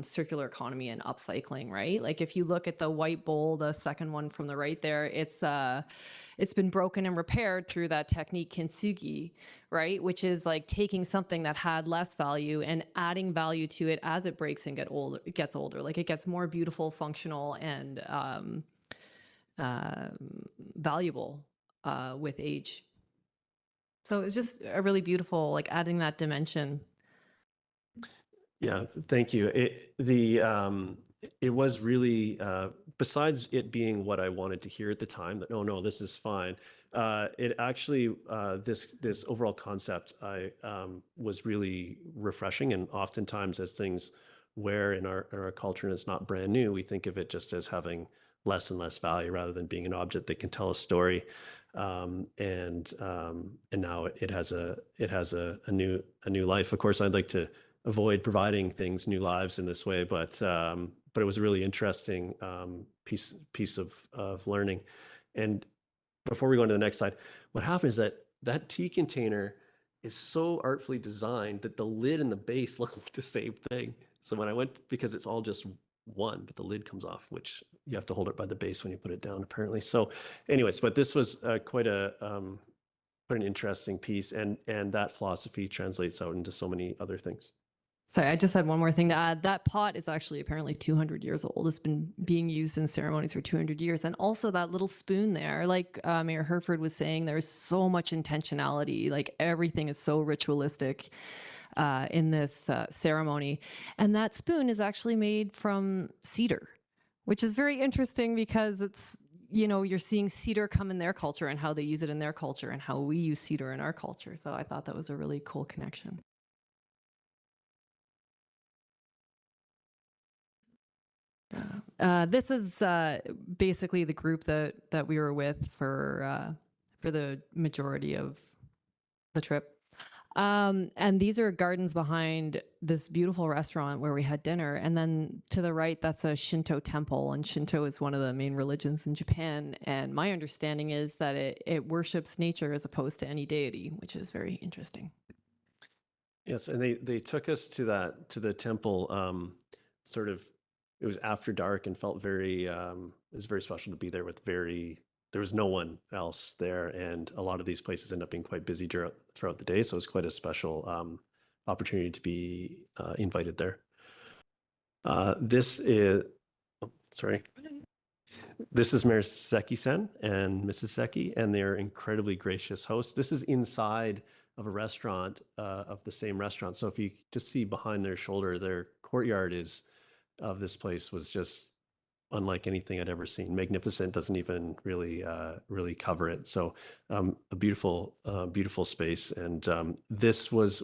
circular economy and upcycling, right? Like if you look at the white bowl, the second one from the right there, it's been broken and repaired through that technique kintsugi, right? Which is like taking something that had less value and adding value to it as it breaks and gets older. Like it gets more beautiful, functional, and valuable with age. So it's just a really beautiful, like adding that dimension. Yeah, thank you. It was really besides it being what I wanted to hear at the time, that no, this is fine. It actually this overall concept was really refreshing, and oftentimes as things wear in our culture and it's not brand new, we think of it just as having less and less value rather than being an object that can tell a story. And now it has a new life. Of course, I'd like to avoid providing things new lives in this way, but it was a really interesting piece of learning. And before we go on to the next slide, what happens is that tea container is so artfully designed that the lid and the base look like the same thing. So when I went, because it's all just one, but the lid comes off, which you have to hold it by the base when you put it down, apparently. So anyways, but this was quite an interesting piece, and that philosophy translates out into so many other things. Sorry, I just had one more thing to add. That pot is actually apparently 200 years old. It's been being used in ceremonies for 200 years. And also that little spoon there, like Mayor Herford was saying, there's so much intentionality. Like everything is so ritualistic in this ceremony. And that spoon is actually made from cedar, which is very interesting because it's, you know, you're seeing cedar come in their culture and how they use it in their culture and how we use cedar in our culture. So I thought that was a really cool connection. This is basically the group that we were with for the majority of the trip. And these are gardens behind this beautiful restaurant where we had dinner. And then to the right, that's a Shinto temple. And Shinto is one of the main religions in Japan. And my understanding is that it worships nature as opposed to any deity, which is very interesting. Yes, and they took us to the temple sort of. It was after dark and felt very, it was very special to be there there was no one else there. And a lot of these places end up being quite busy throughout the day. So it was quite a special opportunity to be invited there. This is Mayor Seki-san and Mrs. Seki, and they're incredibly gracious hosts. This is inside of a restaurant, of the same restaurant. So if you just see behind their shoulder, their courtyard of this place was just unlike anything I'd ever seen. Magnificent, doesn't even really cover it. So a beautiful space. And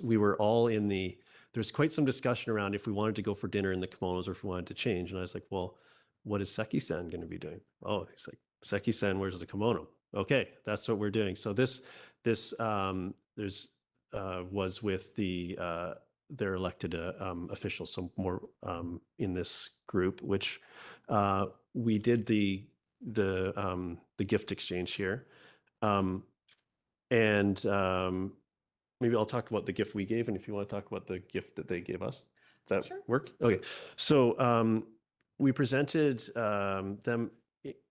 we were all there's quite some discussion around if we wanted to go for dinner in the kimonos or if we wanted to change. And I was like, well, what is Seki-san going to be doing? Oh, he's like, Seki-san wears the kimono. Okay, that's what we're doing. So this was with their elected officials, so more in this group, which we did the gift exchange here, and maybe I'll talk about the gift we gave, and if you want to talk about the gift that they gave us, does that work? Okay, so we presented them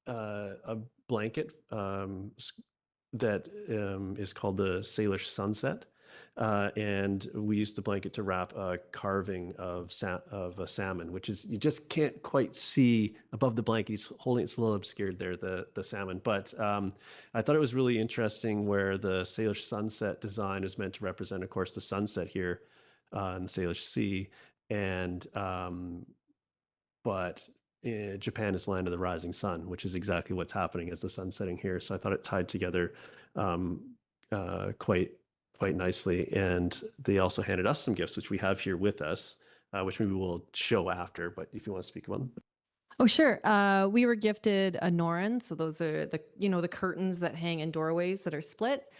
a blanket that is called the Salish Sunset. And we used the blanket to wrap a carving of a salmon, which is, you just can't quite see above the blanket. He's holding, it's a little obscured there, the salmon. But I thought it was really interesting where the Salish sunset design is meant to represent, of course, the sunset here in the Salish Sea. And but Japan is land of the rising sun, which is exactly what's happening as the sun's setting here. So I thought it tied together quite nicely. And they also handed us some gifts, which we have here with us, which maybe we'll show after, but if you want to speak about them. Oh, sure. We were gifted a noren. So those are the curtains that hang in doorways that are split.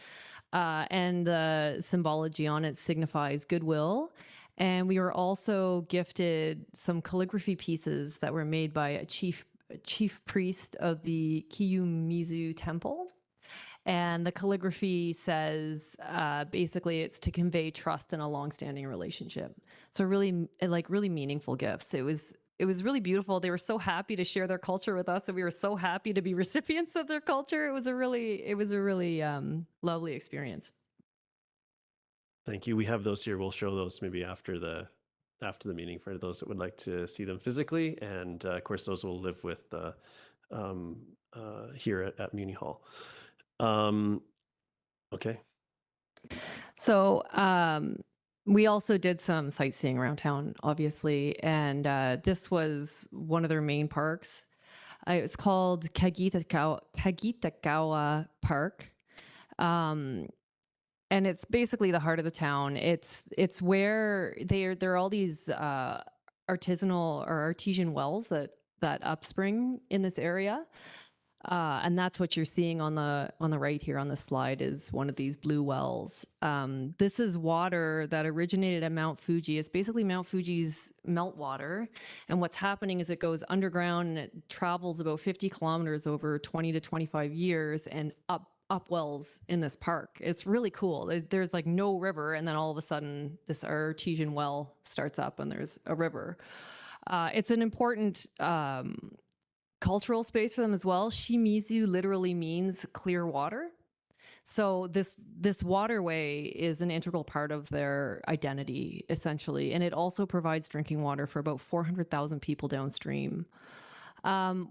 And the symbology on it signifies goodwill. And we were also gifted some calligraphy pieces that were made by a chief chief priest of the Kiyumizu temple. And the calligraphy says, basically it's to convey trust in a longstanding relationship. So really, like really meaningful gifts. It was really beautiful. They were so happy to share their culture with us, and we were so happy to be recipients of their culture. It was a really lovely experience. Thank you. We have those here. We'll show those maybe after the meeting for those that would like to see them physically, and of course those will live with here at Muni Hall. Okay. So we also did some sightseeing around town, obviously, and this was one of their main parks. It's called Kagitagawa Park. And it's basically the heart of the town. It's where there are all these artisanal or artesian wells that upspring in this area. And that's what you're seeing on the right here on the slide is one of these blue wells. This is water that originated at Mount Fuji. It's basically Mount Fuji's meltwater. And what's happening is it goes underground and it travels about 50 kilometers over 20 to 25 years and up wells in this park. It's really cool. There's like no river, and then all of a sudden this artesian well starts up and there's a river. It's an important cultural space for them as well. Shimizu literally means clear water. So this waterway is an integral part of their identity, essentially. And it also provides drinking water for about 400,000 people downstream.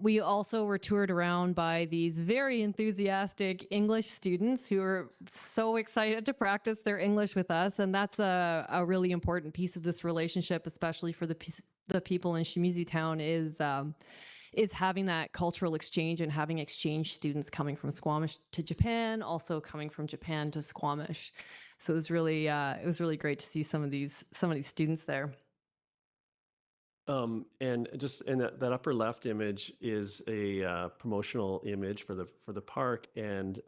We also were toured around by these very enthusiastic English students who are so excited to practice their English with us. And that's a really important piece of this relationship, especially for the people in Shimizu town, is having that cultural exchange and having exchange students coming from Squamish to Japan, also coming from Japan to Squamish. So it was really great to see some of these students there. And just in that upper left image is a promotional image for the park, and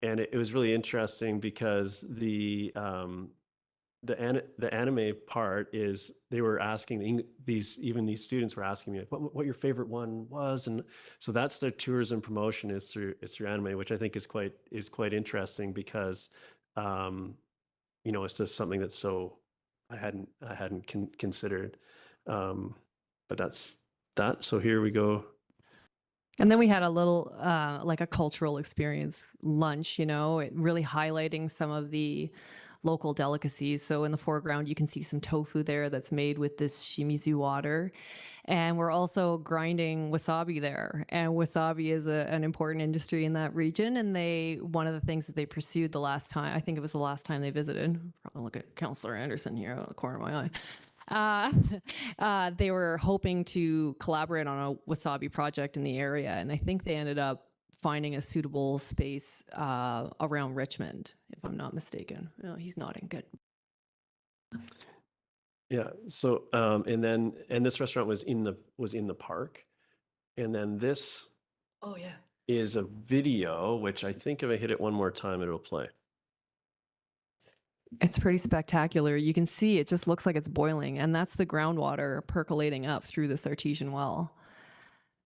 it was really interesting because the anime part is they were asking these students were asking me what your favorite one was, and so that's their tourism promotion is through anime, which I think is quite interesting because it's just something that's so I hadn't considered. But that's that. So here we go. And then we had a little like a cultural experience lunch, really highlighting some of the local delicacies. So in the foreground, you can see some tofu there that's made with this Shimizu water. And we're also grinding wasabi there. And wasabi is an important industry in that region. And one of the things that they pursued the last time, I think it was the last time they visited, probably look at Councillor Anderson here out of the corner of my eye. They were hoping to collaborate on a wasabi project in the area, and I think they ended up finding a suitable space around Richmond, if I'm not mistaken. Oh, he's nodding. Good. Yeah. So and this restaurant was in the park, and then this. Oh yeah. Is a video which I think if I hit it one more time, it'll play. It's pretty spectacular. You can see it just looks like it's boiling, and that's the groundwater percolating up through this artesian well.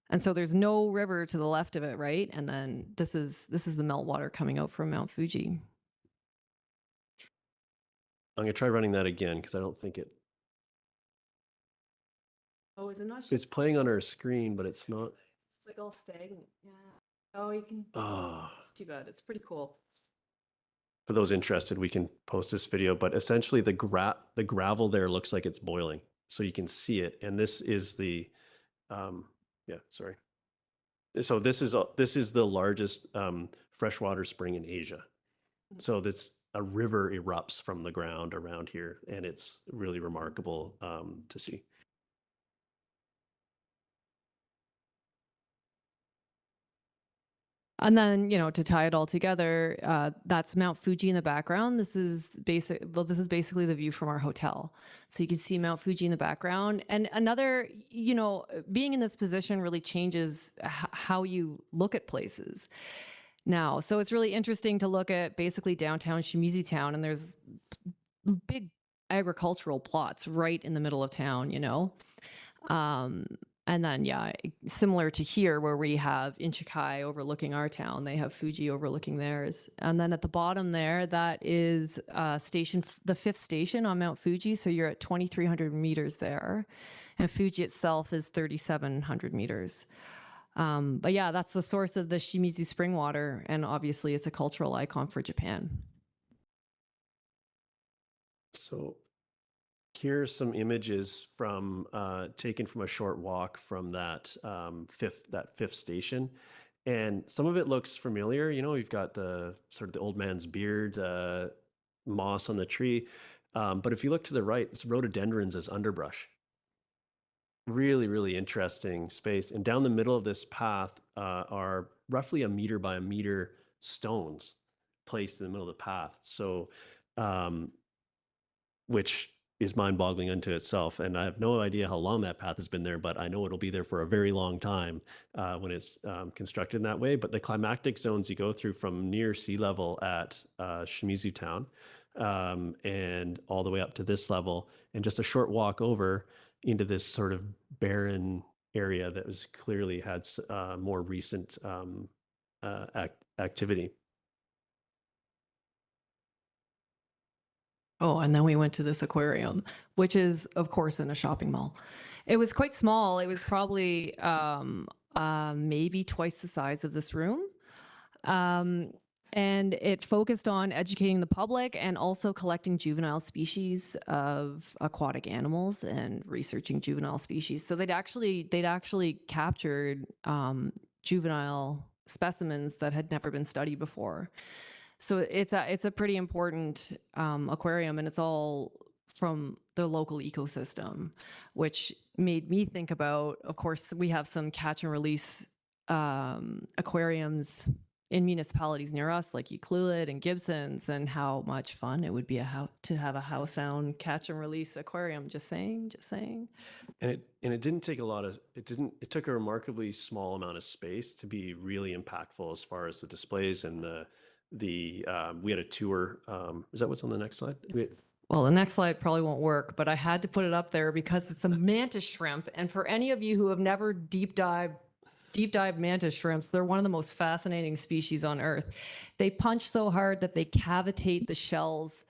And so there's no river to the left of it, right? And then this is the meltwater coming out from Mount Fuji. I'm gonna try running that again because I don't think it. Oh, is it not? It's playing on our screen, but it's not. It's like all stagnant. Yeah. Oh, you can. Oh. It's too bad. It's pretty cool. For those interested, we can post this video, but essentially the gravel there looks like it's boiling, so you can see it. And this is the, sorry. So this is the largest freshwater spring in Asia. So a river erupts from the ground around here, and it's really remarkable to see. And then, to tie it all together, that's Mount Fuji in the background. This is basically the view from our hotel. So you can see Mount Fuji in the background. And another, being in this position really changes how you look at places now. So it's really interesting to look at basically downtown Shimizu town, and there's big agricultural plots right in the middle of town, And then, yeah, similar to here where we have Inchikai overlooking our town, they have Fuji overlooking theirs. And then at the bottom there, that is the 5th station on Mount Fuji. So you're at 2,300 meters there. And Fuji itself is 3,700 meters. But yeah, that's the source of the Shimizu spring water. And obviously it's a cultural icon for Japan. So here's some images from taken from a short walk from that fifth station, and some of it looks familiar. You know, we've got the sort of the old man's beard, moss on the tree, but if you look to the right, it's rhododendrons as underbrush. Really, really interesting space. And down the middle of this path are roughly 1 meter by 1 meter stones placed in the middle of the path. So, which is mind-boggling unto itself. And I have no idea how long that path has been there, but I know it'll be there for a very long time when it's constructed in that way. But the climactic zones you go through from near sea level at Shimizu town and all the way up to this level, and just a short walk over into this sort of barren area that was clearly had more recent activity. Oh, and then we went to this aquarium, which is, of course, in a shopping mall. It was quite small. It was probably maybe twice the size of this room. And it focused on educating the public and also collecting juvenile species of aquatic animals and researching juvenile species. So they'd actually captured juvenile specimens that had never been studied before. So it's a pretty important aquarium, and it's all from the local ecosystem, which made me think about, of course, we have some catch and release aquariums in municipalities near us, like Euclid and Gibson's, and how much fun it would be to have a house sound catch and release aquarium. Just saying. And it didn't take a lot of, it took a remarkably small amount of space to be really impactful as far as the displays and we had a tour. Is that what's on the next slide? Well, the next slide probably won't work, but I had to put it up there because it's a mantis shrimp. And for any of you who have never deep dive mantis shrimps, they're one of the most fascinating species on Earth. They punch so hard that they cavitate the shells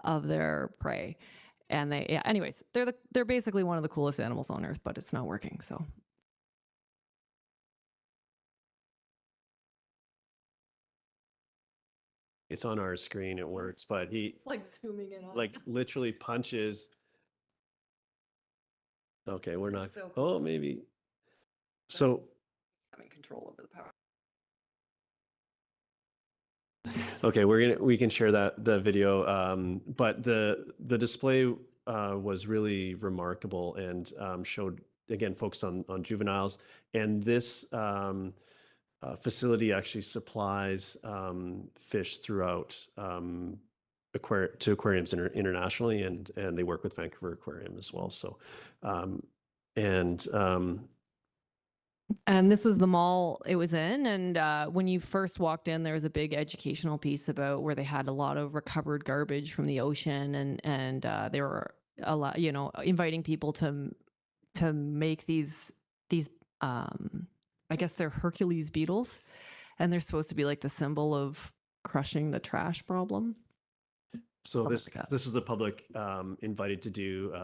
of their prey. And anyways, they're basically one of the coolest animals on Earth, but it's not working, so. It's on our screen, it works, but he Like zooming in on like literally punches. Okay, we're not. so cool. Oh, maybe. So having control over the power. okay, we can share the video, but the display was really remarkable and showed, again, focused on juveniles, and this facility actually supplies fish throughout to aquariums internationally, and they work with Vancouver Aquarium as well. So and this was the mall it was in. And when you first walked in, there was a big educational piece about where they had a lot of recovered garbage from the ocean, and they were a lot, inviting people to make these I guess they're Hercules beetles, and they're supposed to be like the symbol of crushing the trash problem. So this is the public invited to do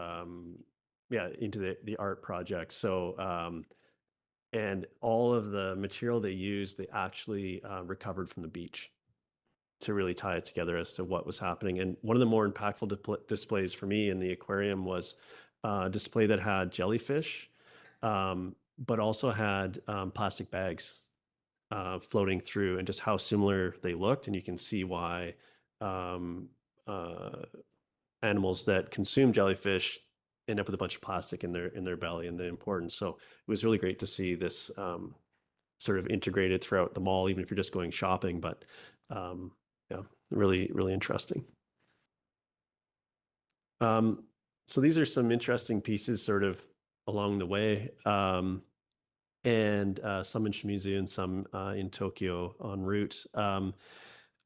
into the art project. So and all of the material they used, they actually recovered from the beach to really tie it together as to what was happening. And one of the more impactful displays for me in the aquarium was a display that had jellyfish, but also had plastic bags floating through, and just how similar they looked. And you can see why animals that consume jellyfish end up with a bunch of plastic in their belly, and the importance. So it was really great to see this sort of integrated throughout the mall, even if you're just going shopping. But yeah, really, really interesting. So these are some interesting pieces sort of along the way. And some in Shimizu and some in Tokyo en route. On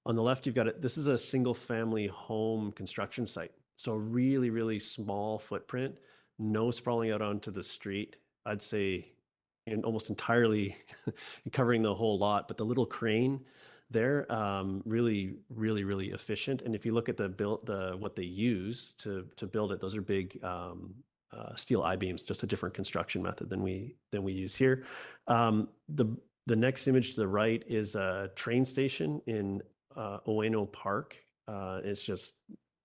the left, you've got it. This is a single family home construction site. So really, really small footprint, no sprawling out onto the street. I'd say, and almost entirely covering the whole lot, but the little crane there, really, really, really efficient. And if you look at what they use to build it, those are big steel I-beams, just a different construction method than we use here. The next image to the right is a train station in Ueno Park. It's just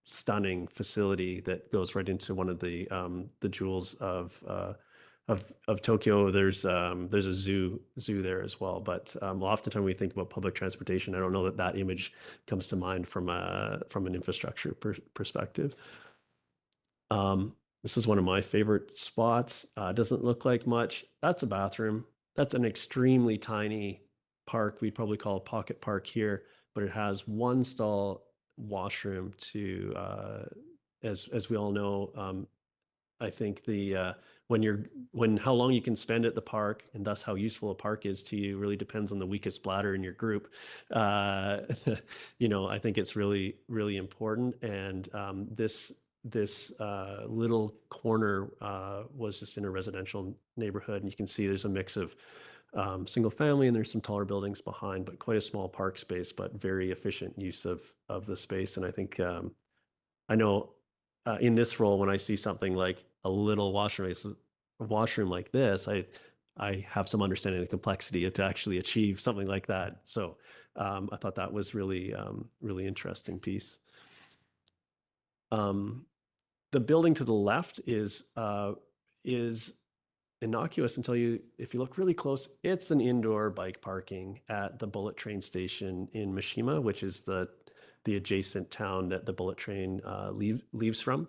stunning facility that goes right into one of the jewels of Tokyo. There's a zoo there as well. But oftentimes when we think about public transportation, I don't know that image comes to mind from an infrastructure perspective. This is one of my favorite spots. Doesn't look like much. That's a bathroom. That's an extremely tiny park. We'd probably call a pocket park here, but it has one stall washroom to, as we all know, I think how long you can spend at the park and thus how useful a park is to you really depends on the weakest bladder in your group. I think it's really, really important. And this little corner was just in a residential neighborhood, and you can see there's a mix of single family and there's some taller buildings behind, but quite a small park space, but very efficient use of the space. And I think I know in this role, when I see something like a little washroom like this, I have some understanding of the complexity to actually achieve something like that. So I thought that was really, really interesting piece. The building to the left is innocuous until if you look really close, it's an indoor bike parking at the bullet train station in Mishima, which is the adjacent town that the bullet train leaves from.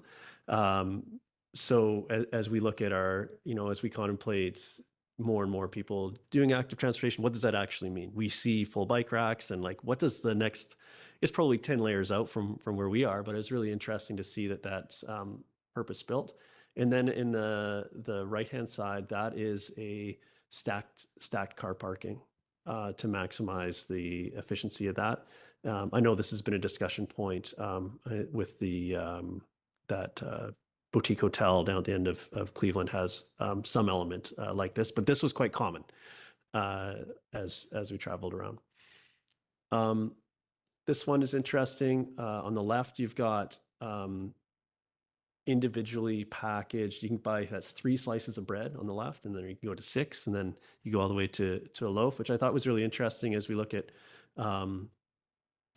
So as we look at as we contemplate more and more people doing active transportation, what does that actually mean? We see full bike racks, and what does the next, it's probably 10 layers out from where we are, but it's really interesting to see that that's purpose built. And then in the right-hand side, that is a stacked car parking to maximize the efficiency of that. I know this has been a discussion point with that boutique hotel down at the end of Cleveland has some element like this, but this was quite common as we traveled around. This one is interesting. On the left, you've got individually packaged. You can buy, that's 3 slices of bread on the left, and then you can go to 6, and then you go all the way to a loaf, which I thought was really interesting as we look at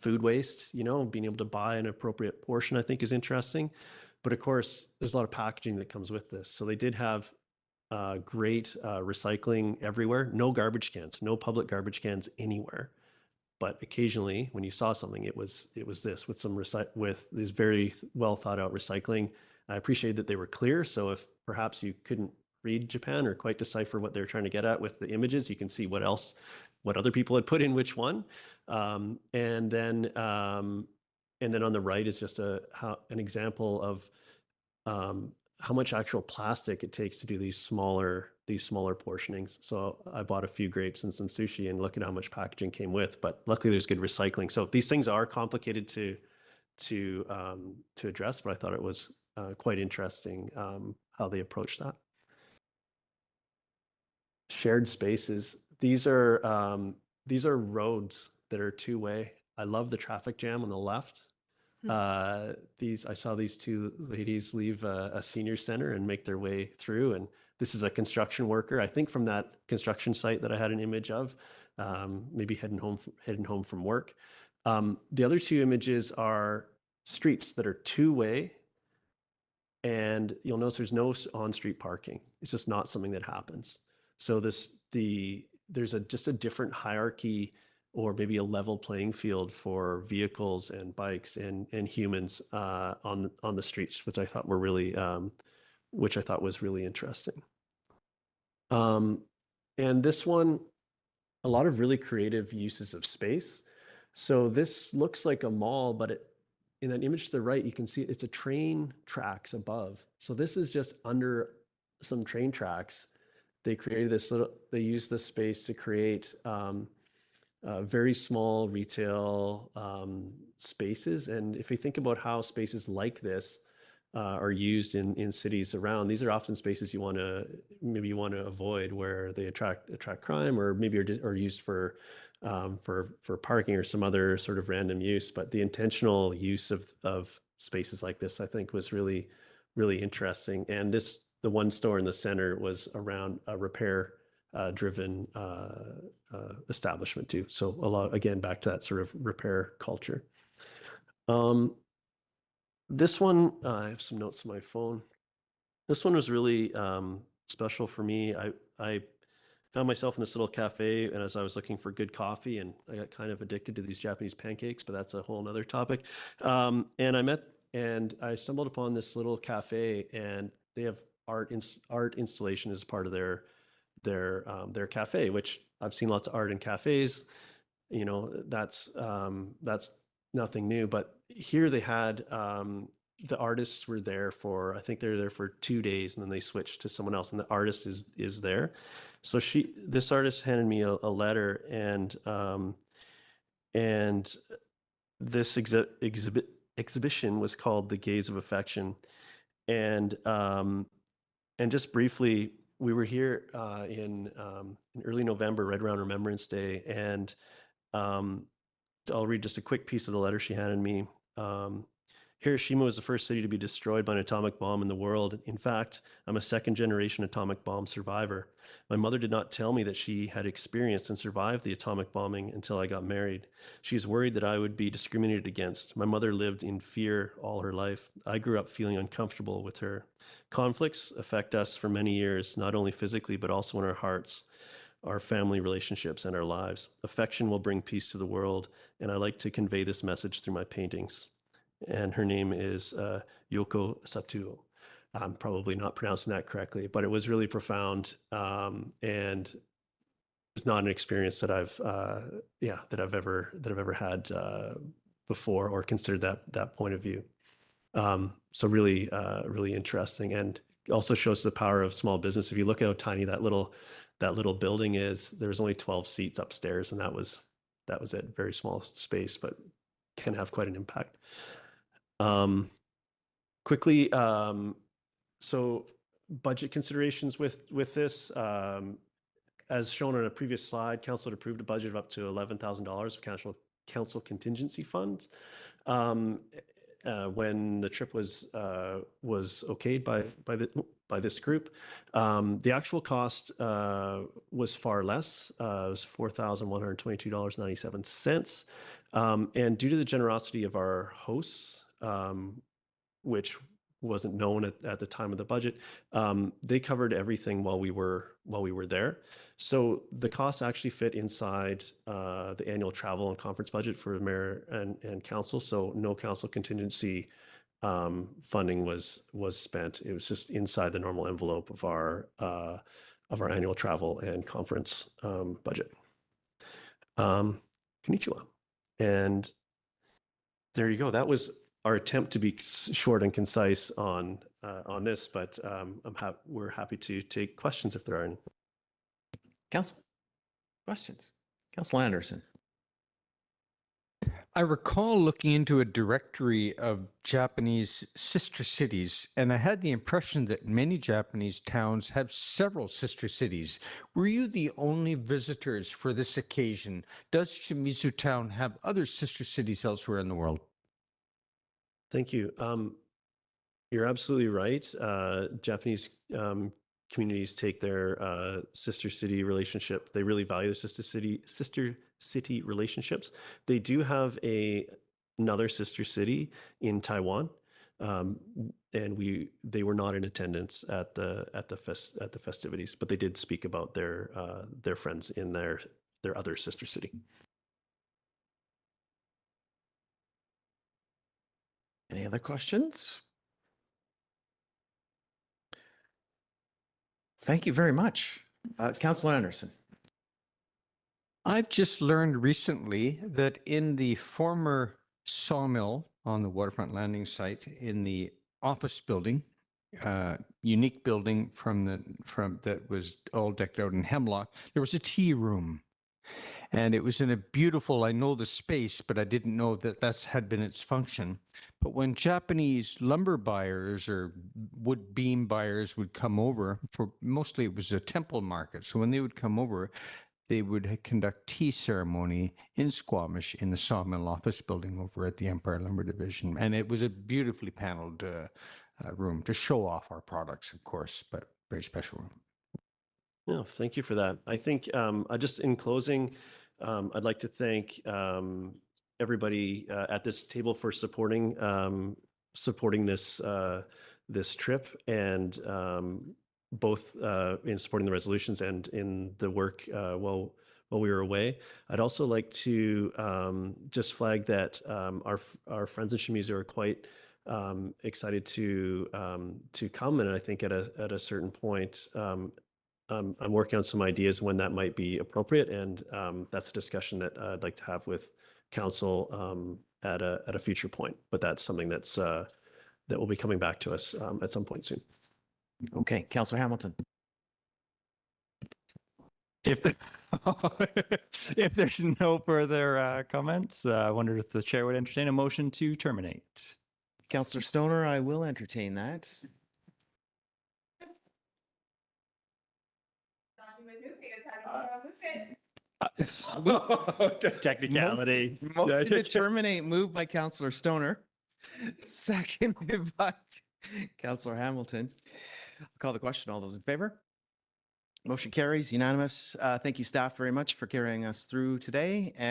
food waste. Being able to buy an appropriate portion, I think, is interesting. But of course, there's a lot of packaging that comes with this. So they did have great recycling everywhere. No garbage cans, no public garbage cans anywhere. But occasionally, when you saw something, it was this with these very well thought out recycling. I appreciate that they were clear. So if perhaps you couldn't read Japan or quite decipher what they're trying to get at with the images, you can see what other people had put in which one. And then on the right is just an example of how much actual plastic it takes to do these smaller portionings. So I bought a few grapes and some sushi, and look at how much packaging came with. But luckily, there's good recycling. So these things are complicated to address, but I thought it was quite interesting how they approach that. Shared spaces. These are roads that are two-way. I love the traffic jam on the left. I saw these 2 ladies leave a senior center and make their way through, and this is a construction worker, I think, from that construction site that I had an image of, maybe heading home from work. The other 2 images are streets that are two-way, and you'll notice there's no on-street parking. It's just not something that happens. So there's just a different hierarchy, or maybe a level playing field for vehicles and bikes and humans on the streets, which I thought was really interesting. And this one, a lot of really creative uses of space. So this looks like a mall, but in that image to the right, you can see it's a train tracks above. So this is just under some train tracks. They used this space to create very small retail spaces. And if we think about how spaces like this are used in cities around. These are often spaces you want to avoid, where they attract crime, or maybe are used for parking or some other sort of random use. But the intentional use of spaces like this, I think, was really interesting. And the one store in the center was around a repair driven establishment too. So a lot, again, back to that sort of repair culture. This one, I have some notes on my phone. This one was really special for me. I found myself in this little cafe, and as I was looking for good coffee, and I got kind of addicted to these Japanese pancakes, but that's a whole nother topic. And I stumbled upon this little cafe, and they have art installation as part of their cafe, which I've seen lots of art in cafes. You know, that's nothing new, but here they had the artists were there for, I think they're there for 2 days, and then they switched to someone else, and the artist is there. So this artist handed me a letter, and this exhibition was called The Gaze of Affection. And just briefly, we were here in early November, right around Remembrance Day, and I'll read just a quick piece of the letter she handed me. Hiroshima was the first city to be destroyed by an atomic bomb in the world. In fact, I'm a second-generation atomic bomb survivor. My mother did not tell me that she had experienced and survived the atomic bombing until I got married. She is worried that I would be discriminated against. My mother lived in fear all her life. I grew up feeling uncomfortable with her. Conflicts affect us for many years, not only physically, but also in our hearts, our family relationships, and our lives. Affection will bring peace to the world, and I like to convey this message through my paintings. And her name is Yoko Satuo. I'm probably not pronouncing that correctly, but it was really profound, and it's not an experience that I've ever had before, or considered that point of view. So really interesting, and also shows the power of small business. If you look at how tiny that little building is, there's only 12 seats upstairs, and that was it. Very small space, but can have quite an impact. Quickly, so budget considerations with this. As shown on a previous slide, council had approved a budget of up to $11,000 of council contingency funds. When the trip was okayed by this group, the actual cost was far less. It was $4,122.97. And due to the generosity of our hosts, which wasn't known at the time of the budget, they covered everything while we were there. So the costs actually fit inside the annual travel and conference budget for the mayor and council. So no council contingency funding was spent. It was just inside the normal envelope of our annual travel and conference budget. Konnichiwa. And there you go. That was our attempt to be short and concise on this, but we're happy to take questions if there are any. Council, questions? Council Anderson. I recall looking into a directory of Japanese sister cities, and I had the impression that many Japanese towns have several sister cities. Were you the only visitors for this occasion? Does Shimizu Town have other sister cities elsewhere in the world? Thank you. You're absolutely right. Japanese communities take their sister city relationship. They really value the sister city relationships. They do have another sister city in Taiwan, and they were not in attendance at the festivities, but they did speak about their friends in their other sister city. Any other questions? Thank you very much. Councilor Anderson. I've just learned recently that in the former sawmill on the waterfront landing site in the office building, unique building from that was all decked out in hemlock, there was a tea room. And it was in a beautiful, I know the space, but I didn't know that that's had been its function. But when Japanese lumber buyers or wood beam buyers would come over, for mostly it was a temple market. So when they would come over, they would conduct tea ceremony in Squamish in the sawmill office building over at the Empire Lumber Division. And it was a beautifully paneled room to show off our products, of course, but very special room. No, thank you for that. I think just in closing, I'd like to thank everybody at this table for supporting this this trip, and both in supporting the resolutions and in the work while we were away. I'd also like to just flag that our friends in Shimizu are quite excited to come, and I think at a certain point. I'm working on some ideas when that might be appropriate, and that's a discussion that I'd like to have with council at a future point. But that's something that's that will be coming back to us at some point soon. Okay, Councillor Hamilton. If if there's no further comments, I wonder if the chair would entertain a motion to terminate. Councillor Stoner, I will entertain that. Technicality. Motion to terminate moved by Councillor Stoner, seconded by Councillor Hamilton. I'll call the question. All those in favor? Motion carries unanimous. Thank you, staff, very much for carrying us through today. And